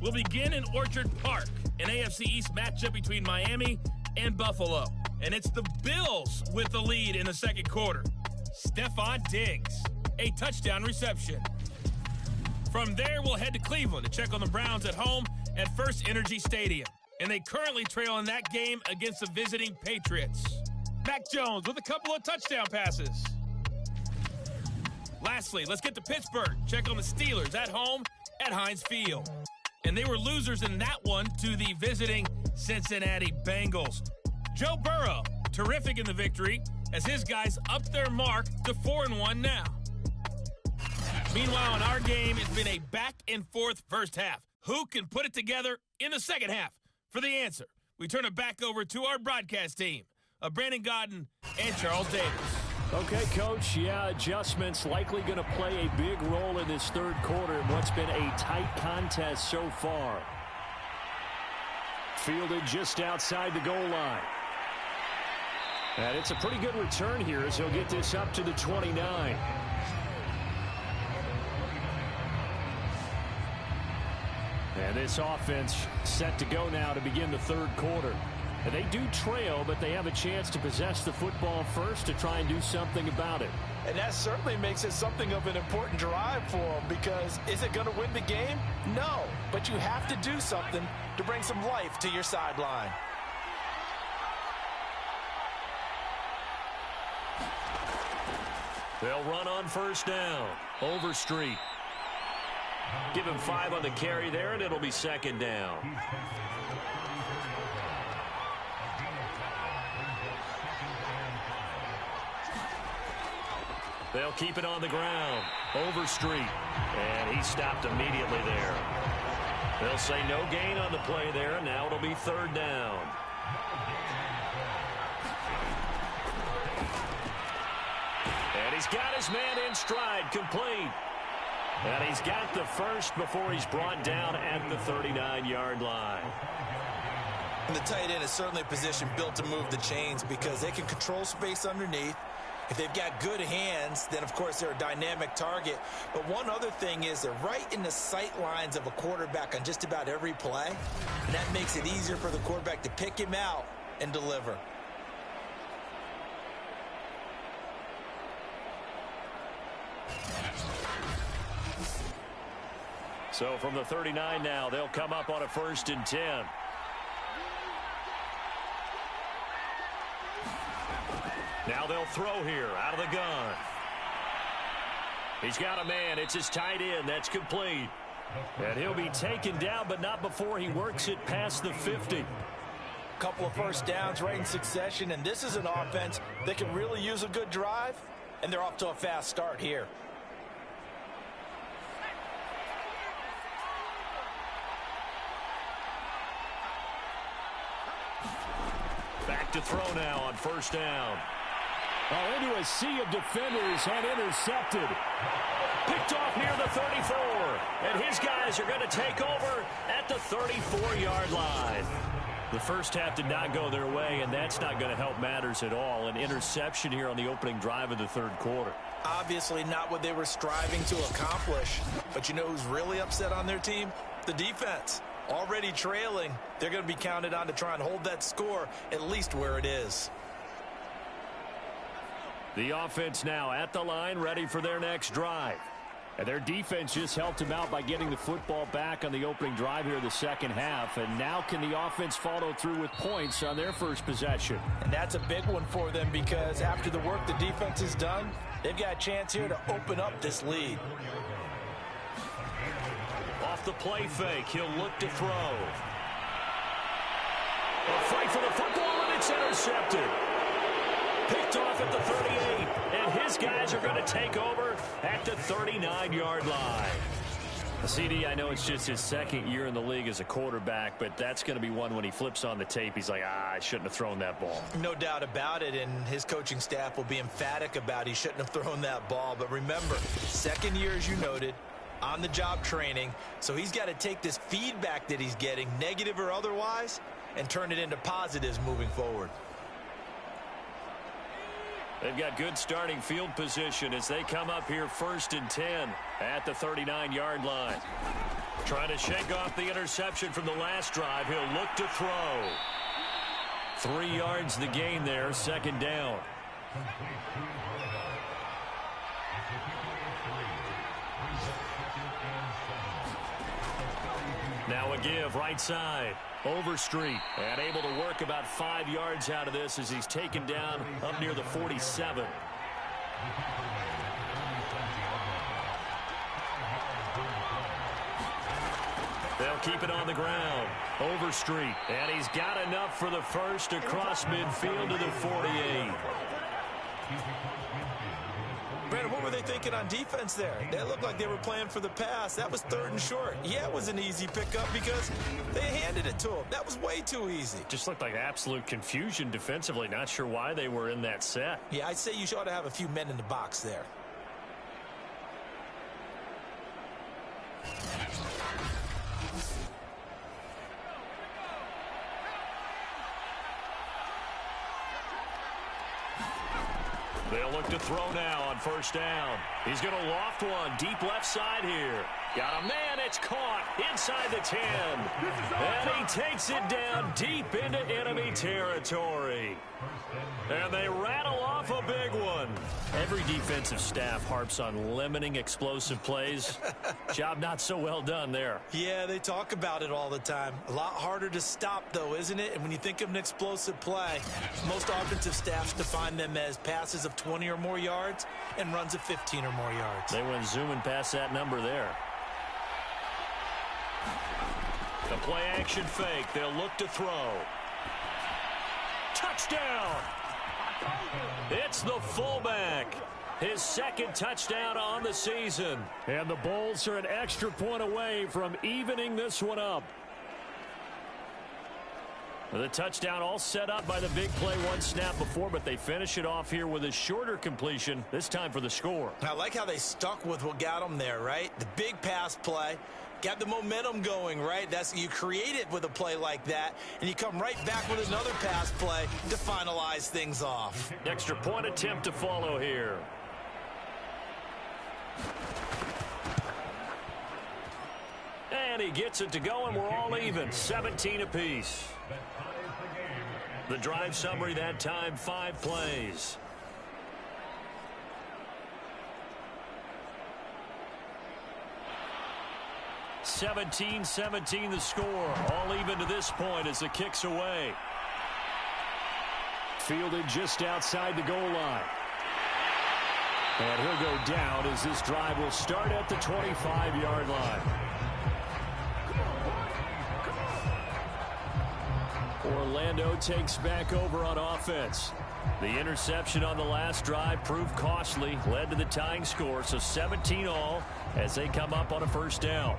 We'll begin in Orchard Park, an AFC East matchup between Miami and Buffalo. And it's the Bills with the lead in the second quarter. Stephon Diggs, a touchdown reception. From there, we'll head to Cleveland to check on the Browns at home at First Energy Stadium. And they currently trail in that game against the visiting Patriots. Mac Jones with a couple of touchdown passes. Lastly, let's get to Pittsburgh. Check on the Steelers at home at Heinz Field. And they were losers in that one to the visiting Cincinnati Bengals. Joe Burrow, terrific in the victory, as his guys up their mark to 4-1 now. Meanwhile, in our game, it's been a back-and-forth first half. Who can put it together in the second half? For the answer, we turn it back over to our broadcast team of Brandon Godden and Charles Davis. Okay, Coach, adjustments likely going to play a big role in this third quarter in what's been a tight contest so far. Fielded just outside the goal line. And it's a pretty good return here as he'll get this up to the 29. And this offense set to go now to begin the third quarter. And they do trail, but they have a chance to possess the football first to try and do something about it. And that certainly makes it something of an important drive for them, because is it going to win the game? No, but you have to do something to bring some life to your sideline. They'll run on first down. Overstreet. Give him 5 on the carry there, and it'll be second down. They'll keep it on the ground. Overstreet. And he stopped immediately there. They'll say no gain on the play there, and now it'll be third down. And he's got his man in stride, complete. And he's got the first before he's brought down at the 39-yard line. And the tight end is certainly a position built to move the chains, because they can control space underneath. If they've got good hands, then, of course, they're a dynamic target. But one other thing is they're right in the sight lines of a quarterback on just about every play. And that makes it easier for the quarterback to pick him out and deliver. So from the 39 now, they'll come up on a 1st and 10. Now they'll throw here out of the gun. He's got a man. It's his tight end. That's complete. And he'll be taken down, but not before he works it past the 50. Couple of first downs right in succession, and this is an offense that can really use a good drive, and they're off to a fast start here. Back to throw now on first down. Oh, into a sea of defenders and intercepted. Picked off near the 34. And his guys are going to take over at the 34-yard line. The first half did not go their way, and that's not going to help matters at all. An interception here on the opening drive of the third quarter. Obviously not what they were striving to accomplish. But you know who's really upset on their team? The defense. Already trailing. They're going to be counted on to try and hold that score at least where it is. The offense now at the line, ready for their next drive. And their defense just helped them out by getting the football back on the opening drive here in the second half. And now can the offense follow through with points on their first possession? And that's a big one for them because after the work the defense has done, they've got a chance here to open up this lead. Off the play fake, he'll look to throw. A fight for the football, and it's intercepted. Picked off at the 38, and his guys are going to take over at the 39-yard line. CD, I know it's just his second year in the league as a quarterback, but that's going to be one when he flips on the tape. He's like, I shouldn't have thrown that ball. No doubt about it, and his coaching staff will be emphatic about he shouldn't have thrown that ball. But remember, second year, as you noted, on-the-job training, so he's got to take this feedback that he's getting, negative or otherwise, and turn it into positives moving forward. They've got good starting field position as they come up here 1st and 10 at the 39-yard line. Trying to shake off the interception from the last drive. He'll look to throw. 3 yards the gain there, second down. Now a give right side. Overstreet, and able to work about 5 yards out of this as he's taken down up near the 47. They'll keep it on the ground. Overstreet, and he's got enough for the first across midfield to the 48. Brandon, what were they thinking on defense there? They looked like they were playing for the pass. That was 3rd and short. Yeah, it was an easy pickup because they handed it to him. That was way too easy. Just looked like absolute confusion defensively. Not sure why they were in that set. Yeah, I'd say you ought to have a few men in the box there. They'll look to throw now on 1st down. He's going to loft one deep left side here. Got a man, it's caught inside the 10. And he takes it down deep into enemy territory. And they rattle off a big one. Every defensive staff harps on limiting explosive plays. Job not so well done there. Yeah, they talk about it all the time. A lot harder to stop, though, isn't it? And when you think of an explosive play, most offensive staffs define them as passes of 20 or more yards and runs of 15 or more yards. They went zooming past that number there. The play action fake. They'll look to throw. Touchdown! It's the fullback. His second touchdown on the season. And the Bulls are an extra point away from evening this one up. The touchdown all set up by the big play one snap before, but they finish it off here with a shorter completion, this time for the score. I like how they stuck with what got them there, right? The big pass play. Got the momentum going, right? You create it with a play like that, and you come right back with another pass play to finalize things off. Extra point attempt to follow here. And he gets it to go, and we're all even. 17 apiece. The drive summary that time, 5 plays. (17-17) the score. All even to this point as the kick's away. Fielded just outside the goal line. And he'll go down as this drive will start at the 25-yard line. Orlando takes back over on offense. The interception on the last drive proved costly, led to the tying score, so 17 all as they come up on a 1st down.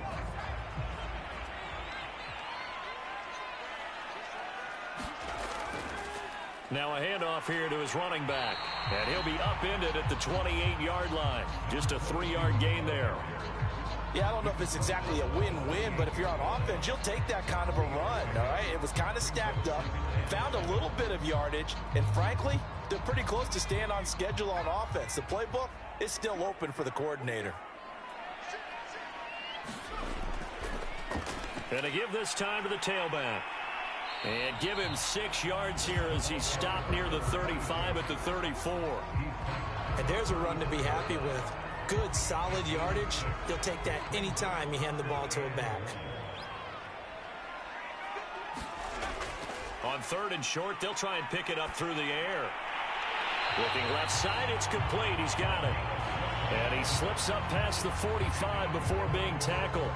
Now a handoff here to his running back. And he'll be upended at the 28-yard line. Just a 3-yard gain there. Yeah, I don't know if it's exactly a win-win, but if you're on offense, you'll take that kind of a run, all right? It was kind of stacked up, found a little bit of yardage, and frankly, they're pretty close to staying on schedule on offense. The playbook is still open for the coordinator. And to give this time to the tailback. And give him 6 yards here as he stopped near the 35 at the 34. And there's a run to be happy with. Good, solid yardage. He'll take that anytime you hand the ball to a back. On 3rd and short, they'll try and pick it up through the air. Looking left side, it's complete. He's got it. And he slips up past the 45 before being tackled.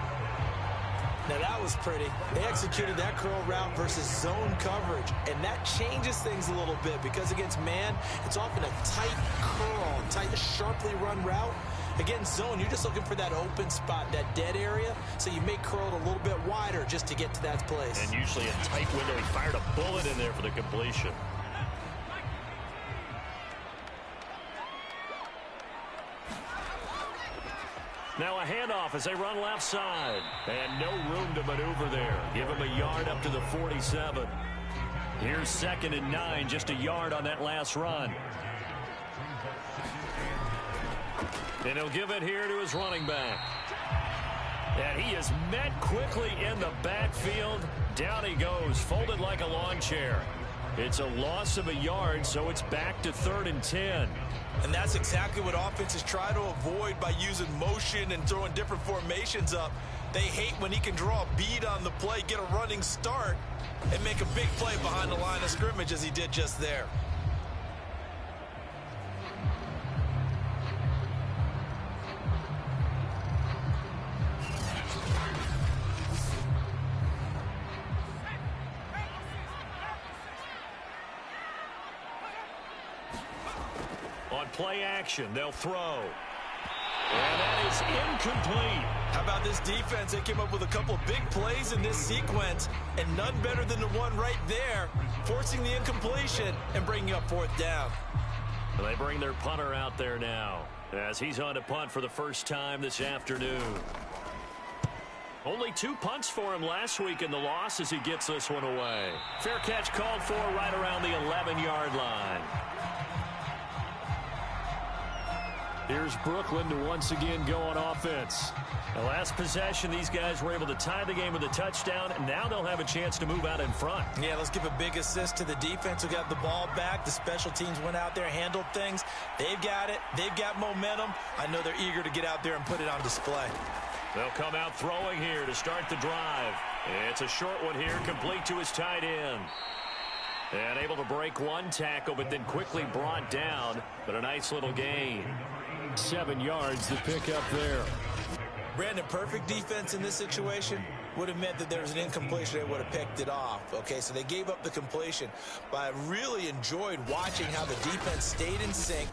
Now that was pretty. They executed that curl route versus zone coverage, and that changes things a little bit because against man, it's often a tight curl, tight, sharply run route. Against zone, you're just looking for that open spot, that dead area, so you may curl it a little bit wider just to get to that place. And usually a tight window. He fired a bullet in there for the completion. Now a handoff as they run left side. And no room to maneuver there. Give him a yard up to the 47. Here's 2nd and 9, just a yard on that last run. And he'll give it here to his running back. And he is met quickly in the backfield. Down he goes, folded like a lawn chair. It's a loss of a yard, so it's back to 3rd and 10. And that's exactly what offenses try to avoid by using motion and throwing different formations up. They hate when he can draw a bead on the play, get a running start, and make a big play behind the line of scrimmage as he did just there. On play action, they'll throw. And that is incomplete. How about this defense? They came up with a couple big plays in this sequence, and none better than the one right there, forcing the incompletion and bringing up 4th down. They bring their punter out there now as he's on to punt for the first time this afternoon. Only 2 punts for him last week in the loss as he gets this one away. Fair catch called for right around the 11-yard line. Here's Brooklyn to once again go on offense. The last possession, these guys were able to tie the game with a touchdown, and now they'll have a chance to move out in front. Yeah, let's give a big assist to the defense who got the ball back. The special teams went out there, handled things. They've got it. They've got momentum. I know they're eager to get out there and put it on display. They'll come out throwing here to start the drive. It's a short one here, complete to his tight end. And able to break one tackle, but then quickly brought down. But a nice little gain. 7 yards to pick up there. Brandon, perfect defense in this situation would have meant that there was an incompletion. They would have picked it off. Okay, so they gave up the completion. But I really enjoyed watching how the defense stayed in sync,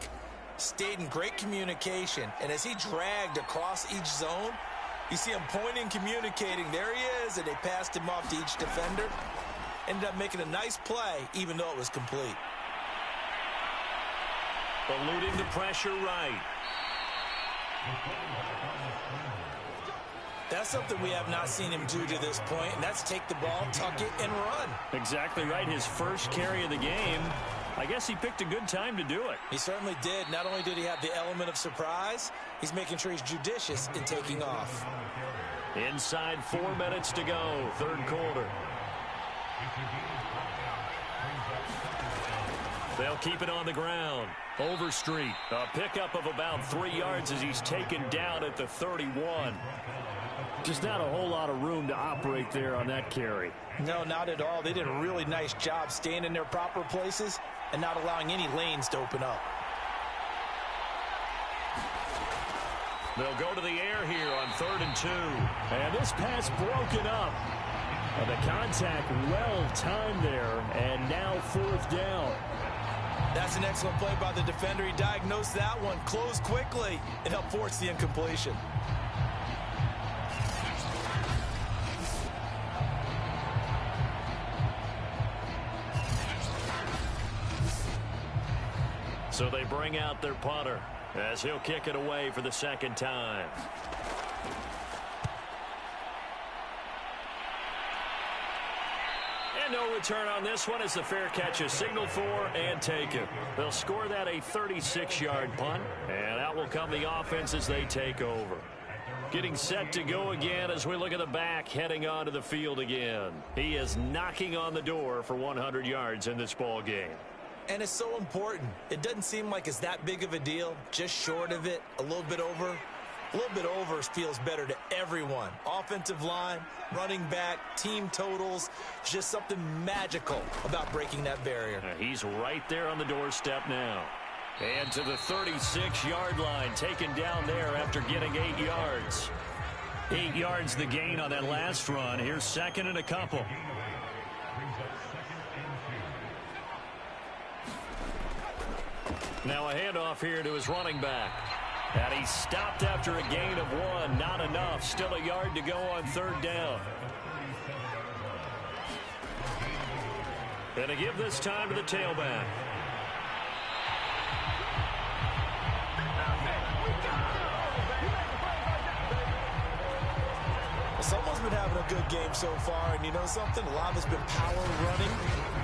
stayed in great communication. And as he dragged across each zone, you see him pointing, communicating. There he is, and they passed him off to each defender. Ended up making a nice play, even though it was complete. Eluding the pressure right. That's something we have not seen him do to this point, and that's take the ball, tuck it, and run. Exactly right. His first carry of the game. I guess he picked a good time to do it. He certainly did. Not only did he have the element of surprise, he's making sure he's judicious in taking off. Inside 4 minutes to go, 3rd quarter. They'll keep it on the ground. Overstreet, a pickup of about 3 yards as he's taken down at the 31. Just not a whole lot of room to operate there on that carry. No, not at all. They did a really nice job staying in their proper places and not allowing any lanes to open up. They'll go to the air here on 3rd and 2. And this pass broken up. And the contact well timed there, and now 4th down. That's an excellent play by the defender. He diagnosed that one, closed quickly, and helped force the incompletion. So they bring out their punter as he'll kick it away for the second time. And no return on this one as the fair catch is signaled for and taken. They'll score that a 36-yard punt, and out will come the offense as they take over. Getting set to go again as we look at the back heading onto the field again. He is knocking on the door for 100 yards in this ball game. And it's so important. It doesn't seem like it's that big of a deal. Just short of it, a little bit over. A little bit over feels better to everyone. Offensive line, running back, team totals. Just something magical about breaking that barrier. He's right there on the doorstep now. And to the 36-yard line, taken down there after getting 8 yards. 8 yards the gain on that last run. Here's second and a couple. Now a handoff here to his running back. And he stopped after a gain of 1. Not enough. Still a yard to go on third down. And to give this time to the tailback. Someone's been having a good game so far, and you know something? A lot of it's been power running.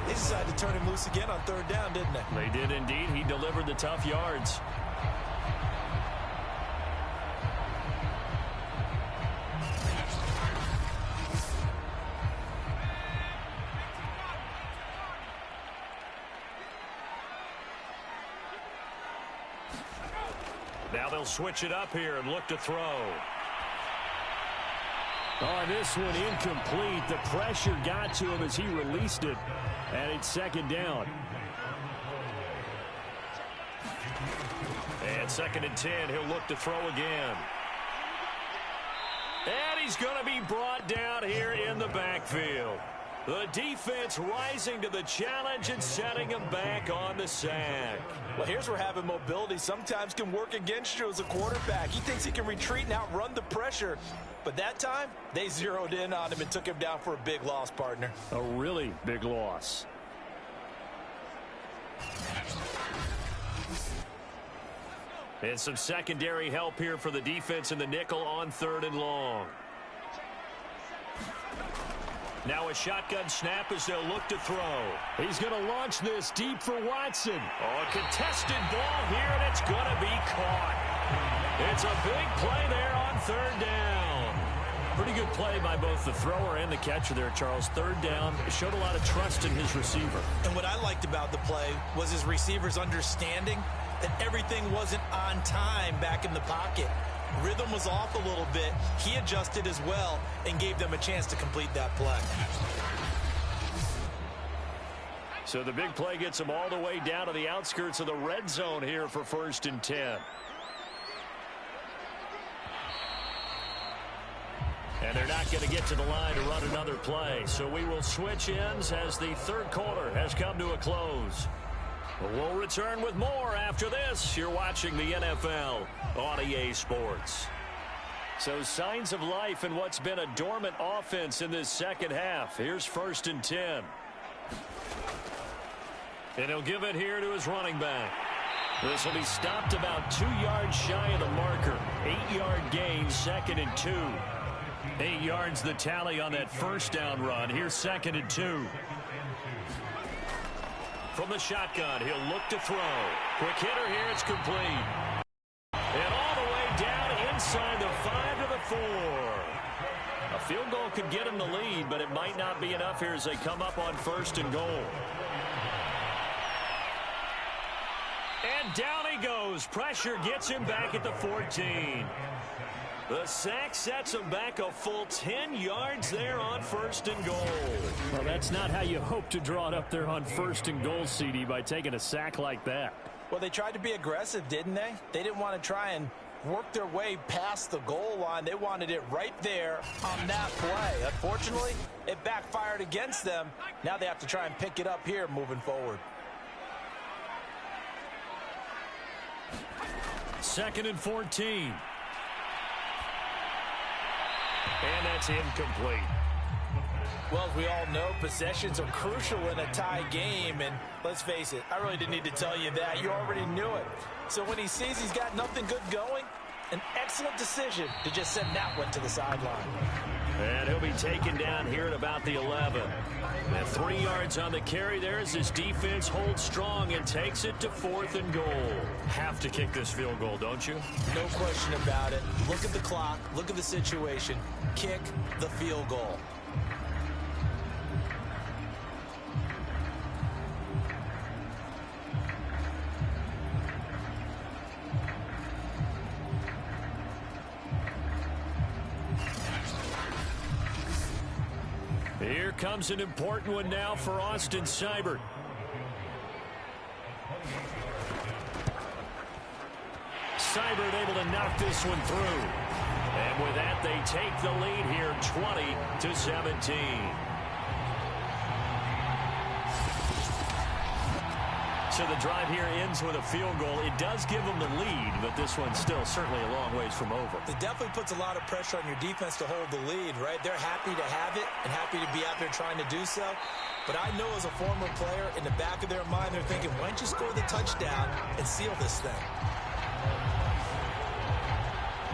They decided to turn him loose again on third down, didn't they? They did indeed. He delivered the tough yards. Now they'll switch it up here and look to throw. On this one, incomplete. The pressure got to him as he released it. And it's second down. And second and 10, he'll look to throw again. And he's going to be brought down here in the backfield. The defense rising to the challenge and setting him back on the sack. Well, here's where having mobility sometimes can work against you as a quarterback. He thinks he can retreat and outrun the pressure. But that time, they zeroed in on him and took him down for a big loss, partner. A really big loss. And some secondary help here for the defense in the nickel on third and long. Now a shotgun snap as they'll look to throw. He's going to launch this deep for Watson. Oh, a contested ball here, and it's going to be caught. It's a big play there on third down. Pretty good play by both the thrower and the catcher there, Charles. Third down, showed a lot of trust in his receiver. And what I liked about the play was his receivers understanding that everything wasn't on time back in the pocket. Rhythm was off a little bit. He adjusted as well and gave them a chance to complete that play. So the big play gets them all the way down to the outskirts of the red zone here for first and 10. And they're not going to get to the line to run another play. So we will switch ends as the third quarter has come to a close. We'll return with more after this. You're watching the NFL on EA Sports. So signs of life in what's been a dormant offense in this second half. Here's first and 10. And he'll give it here to his running back. This will be stopped about 2 yards shy of the marker. 8-yard gain, second and 2. 8 yards the tally on that first down run. Here's second and 2. From the shotgun, he'll look to throw. Quick hitter here, it's complete. And all the way down inside the 5 to the 4. A field goal could get him the lead, but it might not be enough here as they come up on first and goal. And down he goes. Pressure gets him back at the 14. The sack sets him back a full 10 yards there on first and goal. Well, that's not how you hope to draw it up there on first and goal, CD, by taking a sack like that. Well, they tried to be aggressive, didn't they? They didn't want to try and work their way past the goal line. They wanted it right there on that play. Unfortunately, it backfired against them. Now they have to try and pick it up here moving forward. Second and 14. And that's incomplete. Well, as we all know, possessions are crucial in a tie game. And let's face it, I really didn't need to tell you that. You already knew it. So when he sees he's got nothing good going, an excellent decision to just send that one to the sideline. And he'll be taken down here at about the 11. And 3 yards on the carry there as this defense holds strong and takes it to 4th and goal. Have to kick this field goal, don't you? No question about it. Look at the clock. Look at the situation. Kick the field goal. Here comes an important one now for Austin Seibert. Seibert able to knock this one through. And with that, they take the lead here 20-17. So the drive here ends with a field goal. It does give them the lead, but this one's still certainly a long ways from over. It definitely puts a lot of pressure on your defense to hold the lead, right? They're happy to have it and happy to be out there trying to do so. But I know as a former player, in the back of their mind, they're thinking, why don't you score the touchdown and seal this thing?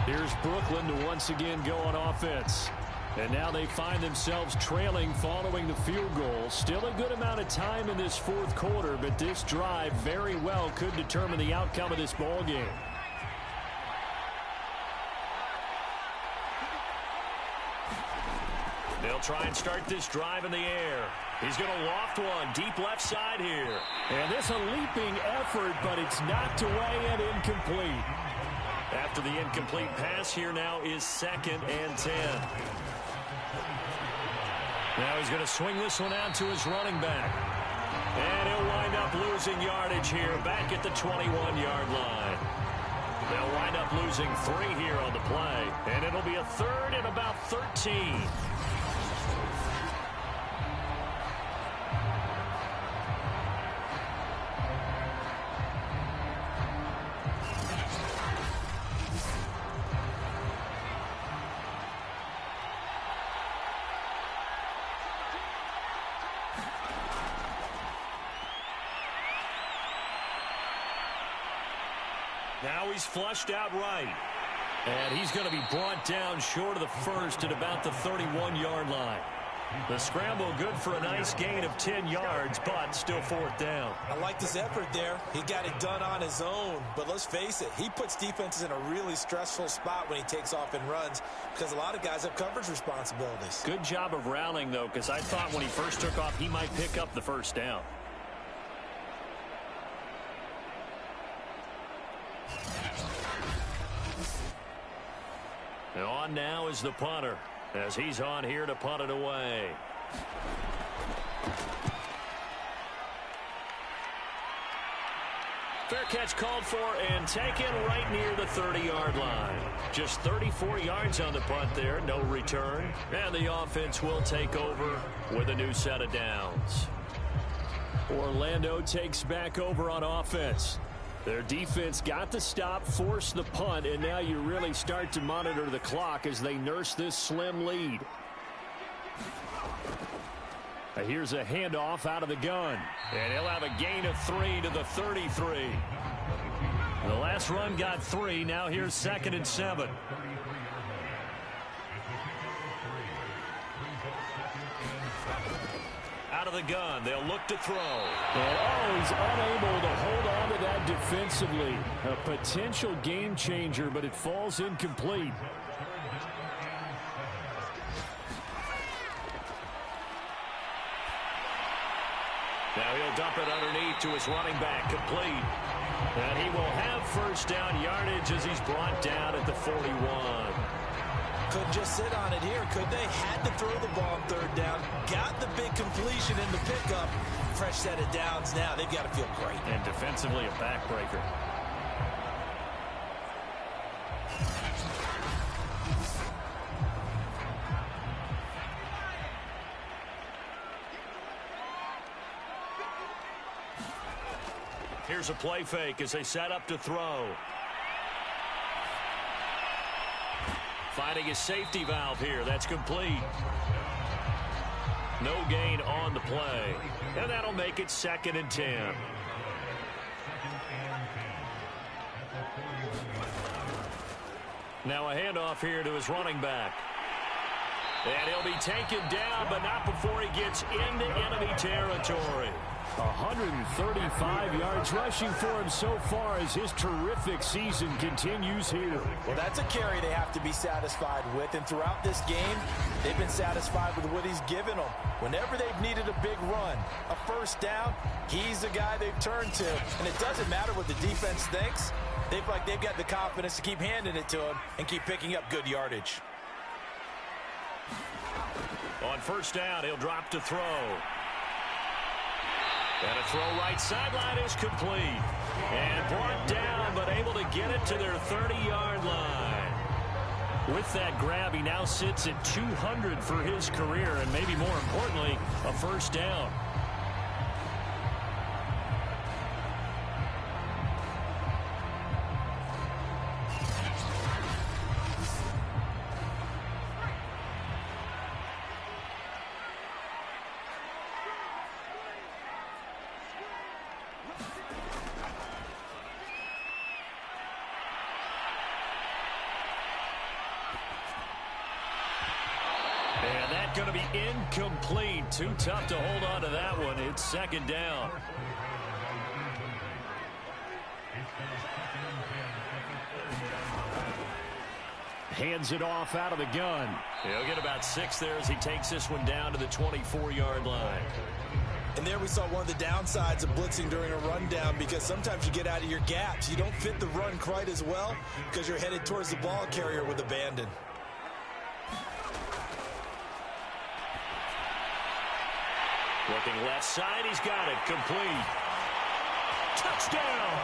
Here's Brooklyn to once again go on offense. And now they find themselves trailing following the field goal. Still a good amount of time in this 4th quarter, but this drive very well could determine the outcome of this ball game. They'll try and start this drive in the air. He's going to loft one deep left side here. And this a leaping effort, but it's knocked away and incomplete. After the incomplete pass, here now is 2nd and 10. Now he's going to swing this one out to his running back. And he'll wind up losing yardage here back at the 21-yard line. They'll wind up losing 3 here on the play. And it'll be a 3rd and about 13. Now he's flushed out right. And he's going to be brought down short of the 1st at about the 31-yard line. The scramble good for a nice gain of 10 yards, but still 4th down. I like this effort there. He got it done on his own. But let's face it, he puts defenses in a really stressful spot when he takes off and runs because a lot of guys have coverage responsibilities. Good job of rallying, though, because I thought when he first took off, he might pick up the 1st down. And on now is the punter as he's on here to punt it away. Fair catch called for and taken right near the 30-yard line. Just 34 yards on the punt there, no return. And the offense will take over with a new set of downs. Orlando takes back over on offense. Their defense got the stop, forced the punt, and now you really start to monitor the clock as they nurse this slim lead. Here's a handoff out of the gun, and he'll have a gain of 3 to the 33. The last run got 3. Now here's 2nd and 7. Out of the gun, they'll look to throw. And he's unable to hold on to that defensively. A potential game changer, but it falls incomplete. Now he'll dump it underneath to his running back, complete. And he will have 1st down yardage as he's brought down at the 41. Couldn't just sit on it here, could they? Had to throw the ball on 3rd down. Got the big completion in the pickup. Fresh set of downs now. They've got to feel great. And defensively a backbreaker. Here's a play fake as they set up to throw. Finding a safety valve here. That's complete. No gain on the play. And that'll make it 2nd and 10. Now a handoff here to his running back. And he'll be taken down, but not before he gets into enemy territory. 135 yards rushing for him so far as his terrific season continues here. Well, that's a carry they have to be satisfied with, and throughout this game, they've been satisfied with what he's given them. Whenever they've needed a big run, a first down, he's the guy they've turned to. And it doesn't matter what the defense thinks. They feel like they've got the confidence to keep handing it to him and keep picking up good yardage. On first down, he'll drop to throw. And a throw right sideline is complete. And brought down, but able to get it to their 30-yard line. With that grab, he now sits at 200 for his career, and maybe more importantly, a first down. And that's going to be incomplete. Too tough to hold on to that one. It's 2nd down. Hands it off out of the gun. He'll get about 6 there as he takes this one down to the 24-yard line. And there we saw one of the downsides of blitzing during a rundown, because sometimes you get out of your gaps. You don't fit the run quite as well because you're headed towards the ball carrier with abandon. Looking left side, he's got it. Complete. Touchdown!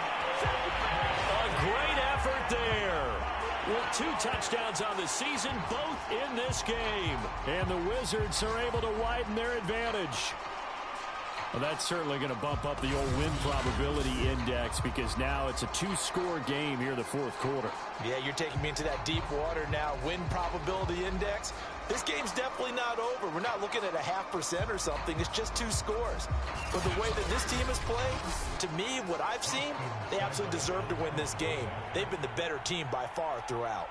A great effort there. With 2 touchdowns on the season, both in this game. And the Wizards are able to widen their advantage. Well, that's certainly going to bump up the old win probability index, because now it's a 2-score game here in the 4th quarter. Yeah, you're taking me into that deep water now. Win probability index. This game's definitely not over. We're not looking at a 0.5% or something. It's just 2 scores. But the way that this team has played, to me, what I've seen, they absolutely deserve to win this game. They've been the better team by far throughout.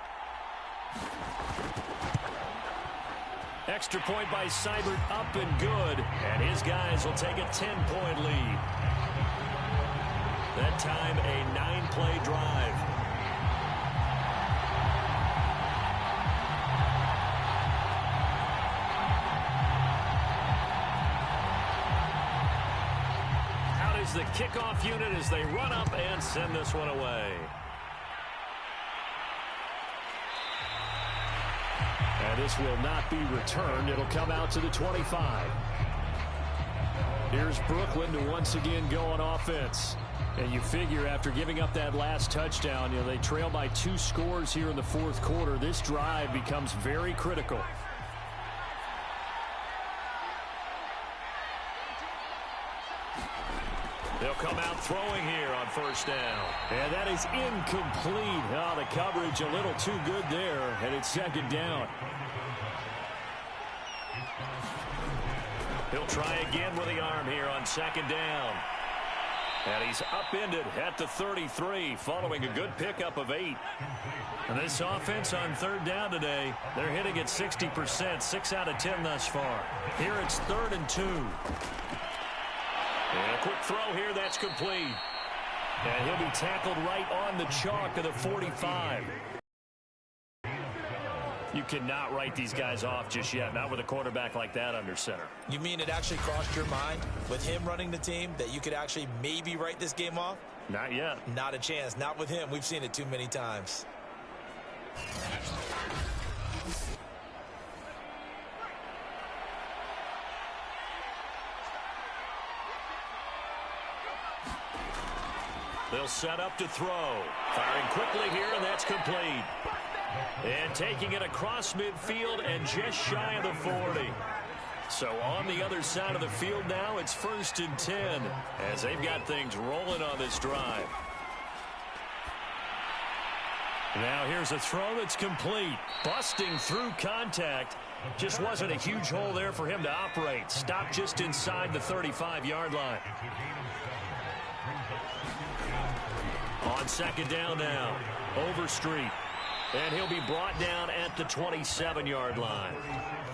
Extra point by Seibert, up and good. And his guys will take a 10-point lead. That time, a 9-play drive. Out is the kickoff unit as they run up and send this one away. And this will not be returned. It'll come out to the 25. Here's Brooklyn to once again go on offense. And you figure after giving up that last touchdown, they trail by 2 scores here in the 4th quarter. This drive becomes very critical. They'll come out throwing here on first down. And that is incomplete. Oh, the coverage a little too good there, and it's 2nd down. He'll try again with the arm here on 2nd down. And he's upended at the 33, following a good pickup of 8. And this offense on 3rd down today, they're hitting at 60%, 6 out of 10 thus far. Here it's 3rd and 2. And a quick throw here, that's complete. And he'll be tackled right on the chalk of the 45. You cannot write these guys off just yet, not with a quarterback like that under center. You mean it actually crossed your mind with him running the team that you could actually maybe write this game off? Not yet. Not a chance. Not with him. We've seen it too many times. They'll set up to throw. Firing quickly here, and that's complete. And taking it across midfield and just shy of the 40. So on the other side of the field now, it's 1st and 10 as they've got things rolling on this drive. Now here's a throw that's complete. Busting through contact. Just wasn't a huge hole there for him to operate. Stopped just inside the 35-yard line. On second down now, Overstreet. And he'll be brought down at the 27-yard line.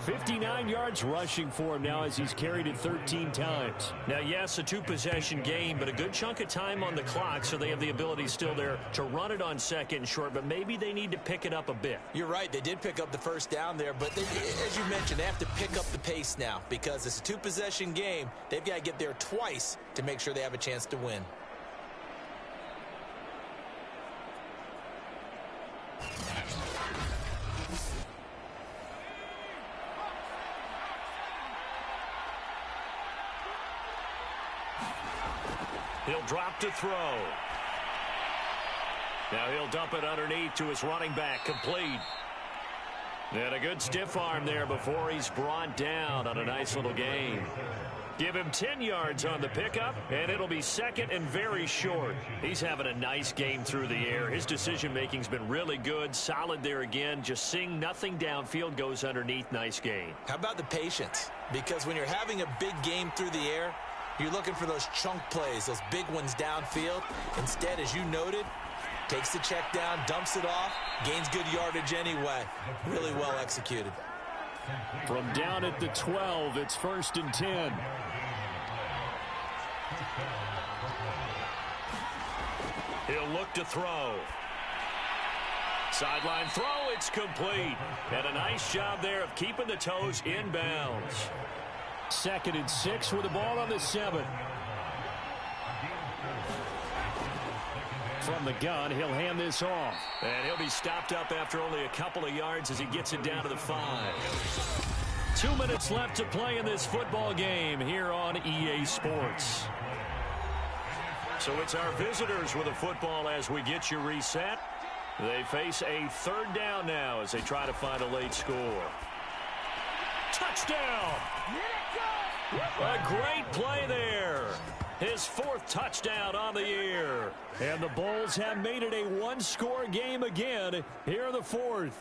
59 yards rushing for him now as he's carried it 13 times. Now, yes, a two-possession game, but a good chunk of time on the clock, so they have the ability still there to run it on second and short, but maybe they need to pick it up a bit. You're right. They did pick up the first down there, but as you mentioned, they have to pick up the pace now because it's a two-possession game. They've got to get there twice to make sure they have a chance to win. He'll drop to throw. Now he'll dump it underneath to his running back, complete. And a good stiff arm there before he's brought down on a nice little gain. Give him 10 yards on the pickup, and it'll be second and very short. He's having a nice game through the air. His decision-making's been really good, solid there again. Just seeing nothing downfield, goes underneath. Nice gain. How about the patience? Because when you're having a big game through the air, you're looking for those chunk plays, those big ones downfield. Instead, as you noted, takes the check down, dumps it off, gains good yardage anyway. Really well executed. From down at the 12, it's 1st and 10. He'll look to throw. Sideline throw, it's complete. And a nice job there of keeping the toes in bounds. 2nd and 6 with the ball on the 7. From the gun, he'll hand this off. And he'll be stopped up after only a couple of yards as he gets it down to the 5. 2 minutes left to play in this football game here on EA Sports. So it's our visitors with a football as we get you reset. They face a 3rd down now as they try to find a late score. Touchdown! A great play there. His 4th touchdown on the year. And the Bulls have made it a one-score game again here in the 4th.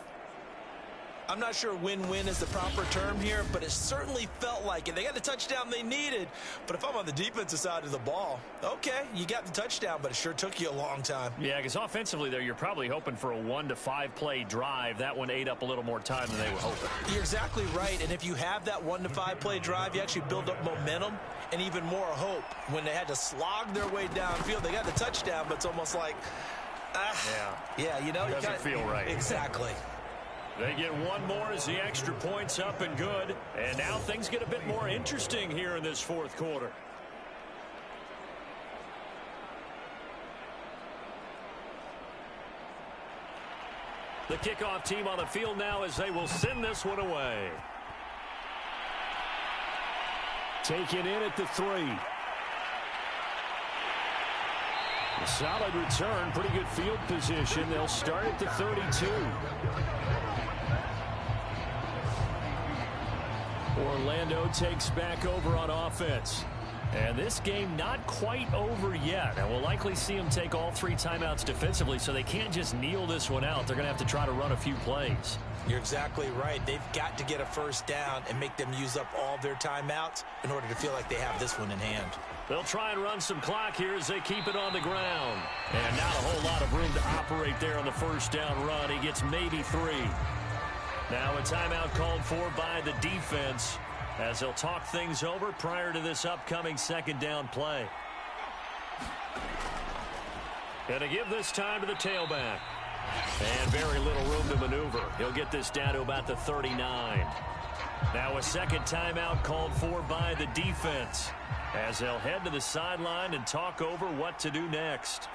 I'm not sure win-win is the proper term here, but it certainly felt like it. They got the touchdown they needed. But if I'm on the defensive side of the ball, okay, you got the touchdown, but it sure took you a long time. Yeah, because offensively there, you're probably hoping for a 1 to 5 play drive. That one ate up a little more time than they were hoping. You're exactly right. And if you have that 1 to 5 play drive, you actually build up momentum and even more hope. When they had to slog their way downfield, they got the touchdown, but it's almost like, yeah, you know, it doesn't feel right. Exactly. They get one more as the extra point's up and good. And now things get a bit more interesting here in this 4th quarter. The kickoff team on the field now as they will send this one away. Taken in at the 3. A solid return, pretty good field position. They'll start at the 32. Orlando takes back over on offense. And this game not quite over yet. And we'll likely see them take all 3 timeouts defensively, so they can't just kneel this one out. They're going to have to try to run a few plays. You're exactly right. They've got to get a 1st down and make them use up all of their timeouts in order to feel like they have this one in hand. They'll try and run some clock here as they keep it on the ground. And not a whole lot of room to operate there on the 1st down run. He gets maybe 3. Now a timeout called for by the defense as they'll talk things over prior to this upcoming 2nd down play. And to give this time to the tailback. And very little room to maneuver. He'll get this down to about the 39. Now a 2nd timeout called for by the defense as they'll head to the sideline and talk over what to do next.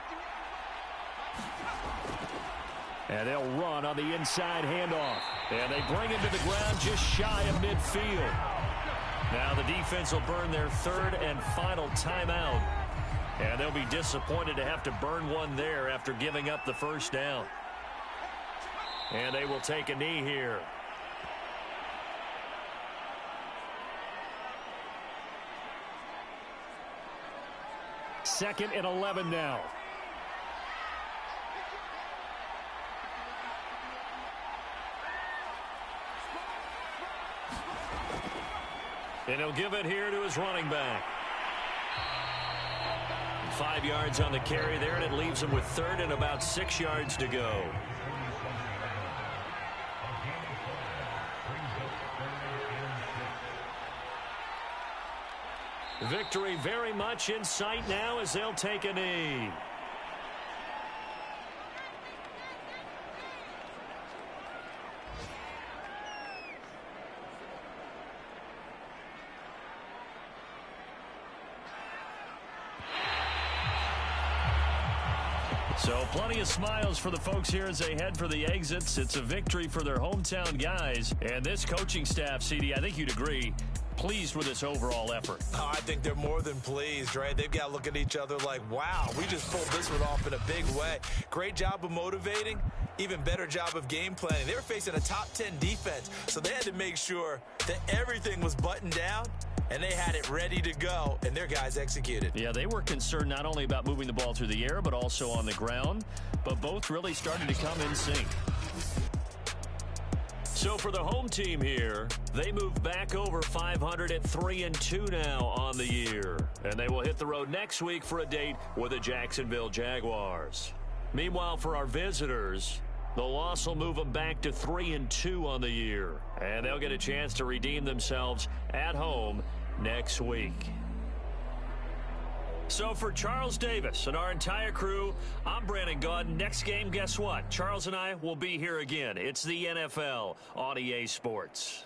And they'll run on the inside handoff. And they bring him to the ground just shy of midfield. Now the defense will burn their 3rd and final timeout. And they'll be disappointed to have to burn one there after giving up the 1st down. And they will take a knee here. Second and 11 now. And he'll give it here to his running back. 5 yards on the carry there, and it leaves him with third and about 6 yards to go. Victory very much in sight now as they'll take a knee. So plenty of smiles for the folks here as they head for the exits. It's a victory for their hometown guys. And this coaching staff, CD, I think you'd agree, pleased with this overall effort. Oh, I think they're more than pleased, right? They've got to look at each other like, wow, we just pulled this one off in a big way. Great job of motivating, even better job of game planning. They were facing a top 10 defense, so they had to make sure that everything was buttoned down, and they had it ready to go, and their guys executed. Yeah, they were concerned not only about moving the ball through the air, but also on the ground, but both really started to come in sync. So for the home team here, they move back over 500 at 3-2 now on the year. And they will hit the road next week for a date with the Jacksonville Jaguars. Meanwhile, for our visitors, the loss will move them back to 3-2 on the year. And they'll get a chance to redeem themselves at home next week. So for Charles Davis and our entire crew, I'm Brandon Gaudin. Next game, guess what? Charles and I will be here again. It's the NFL on EA Sports.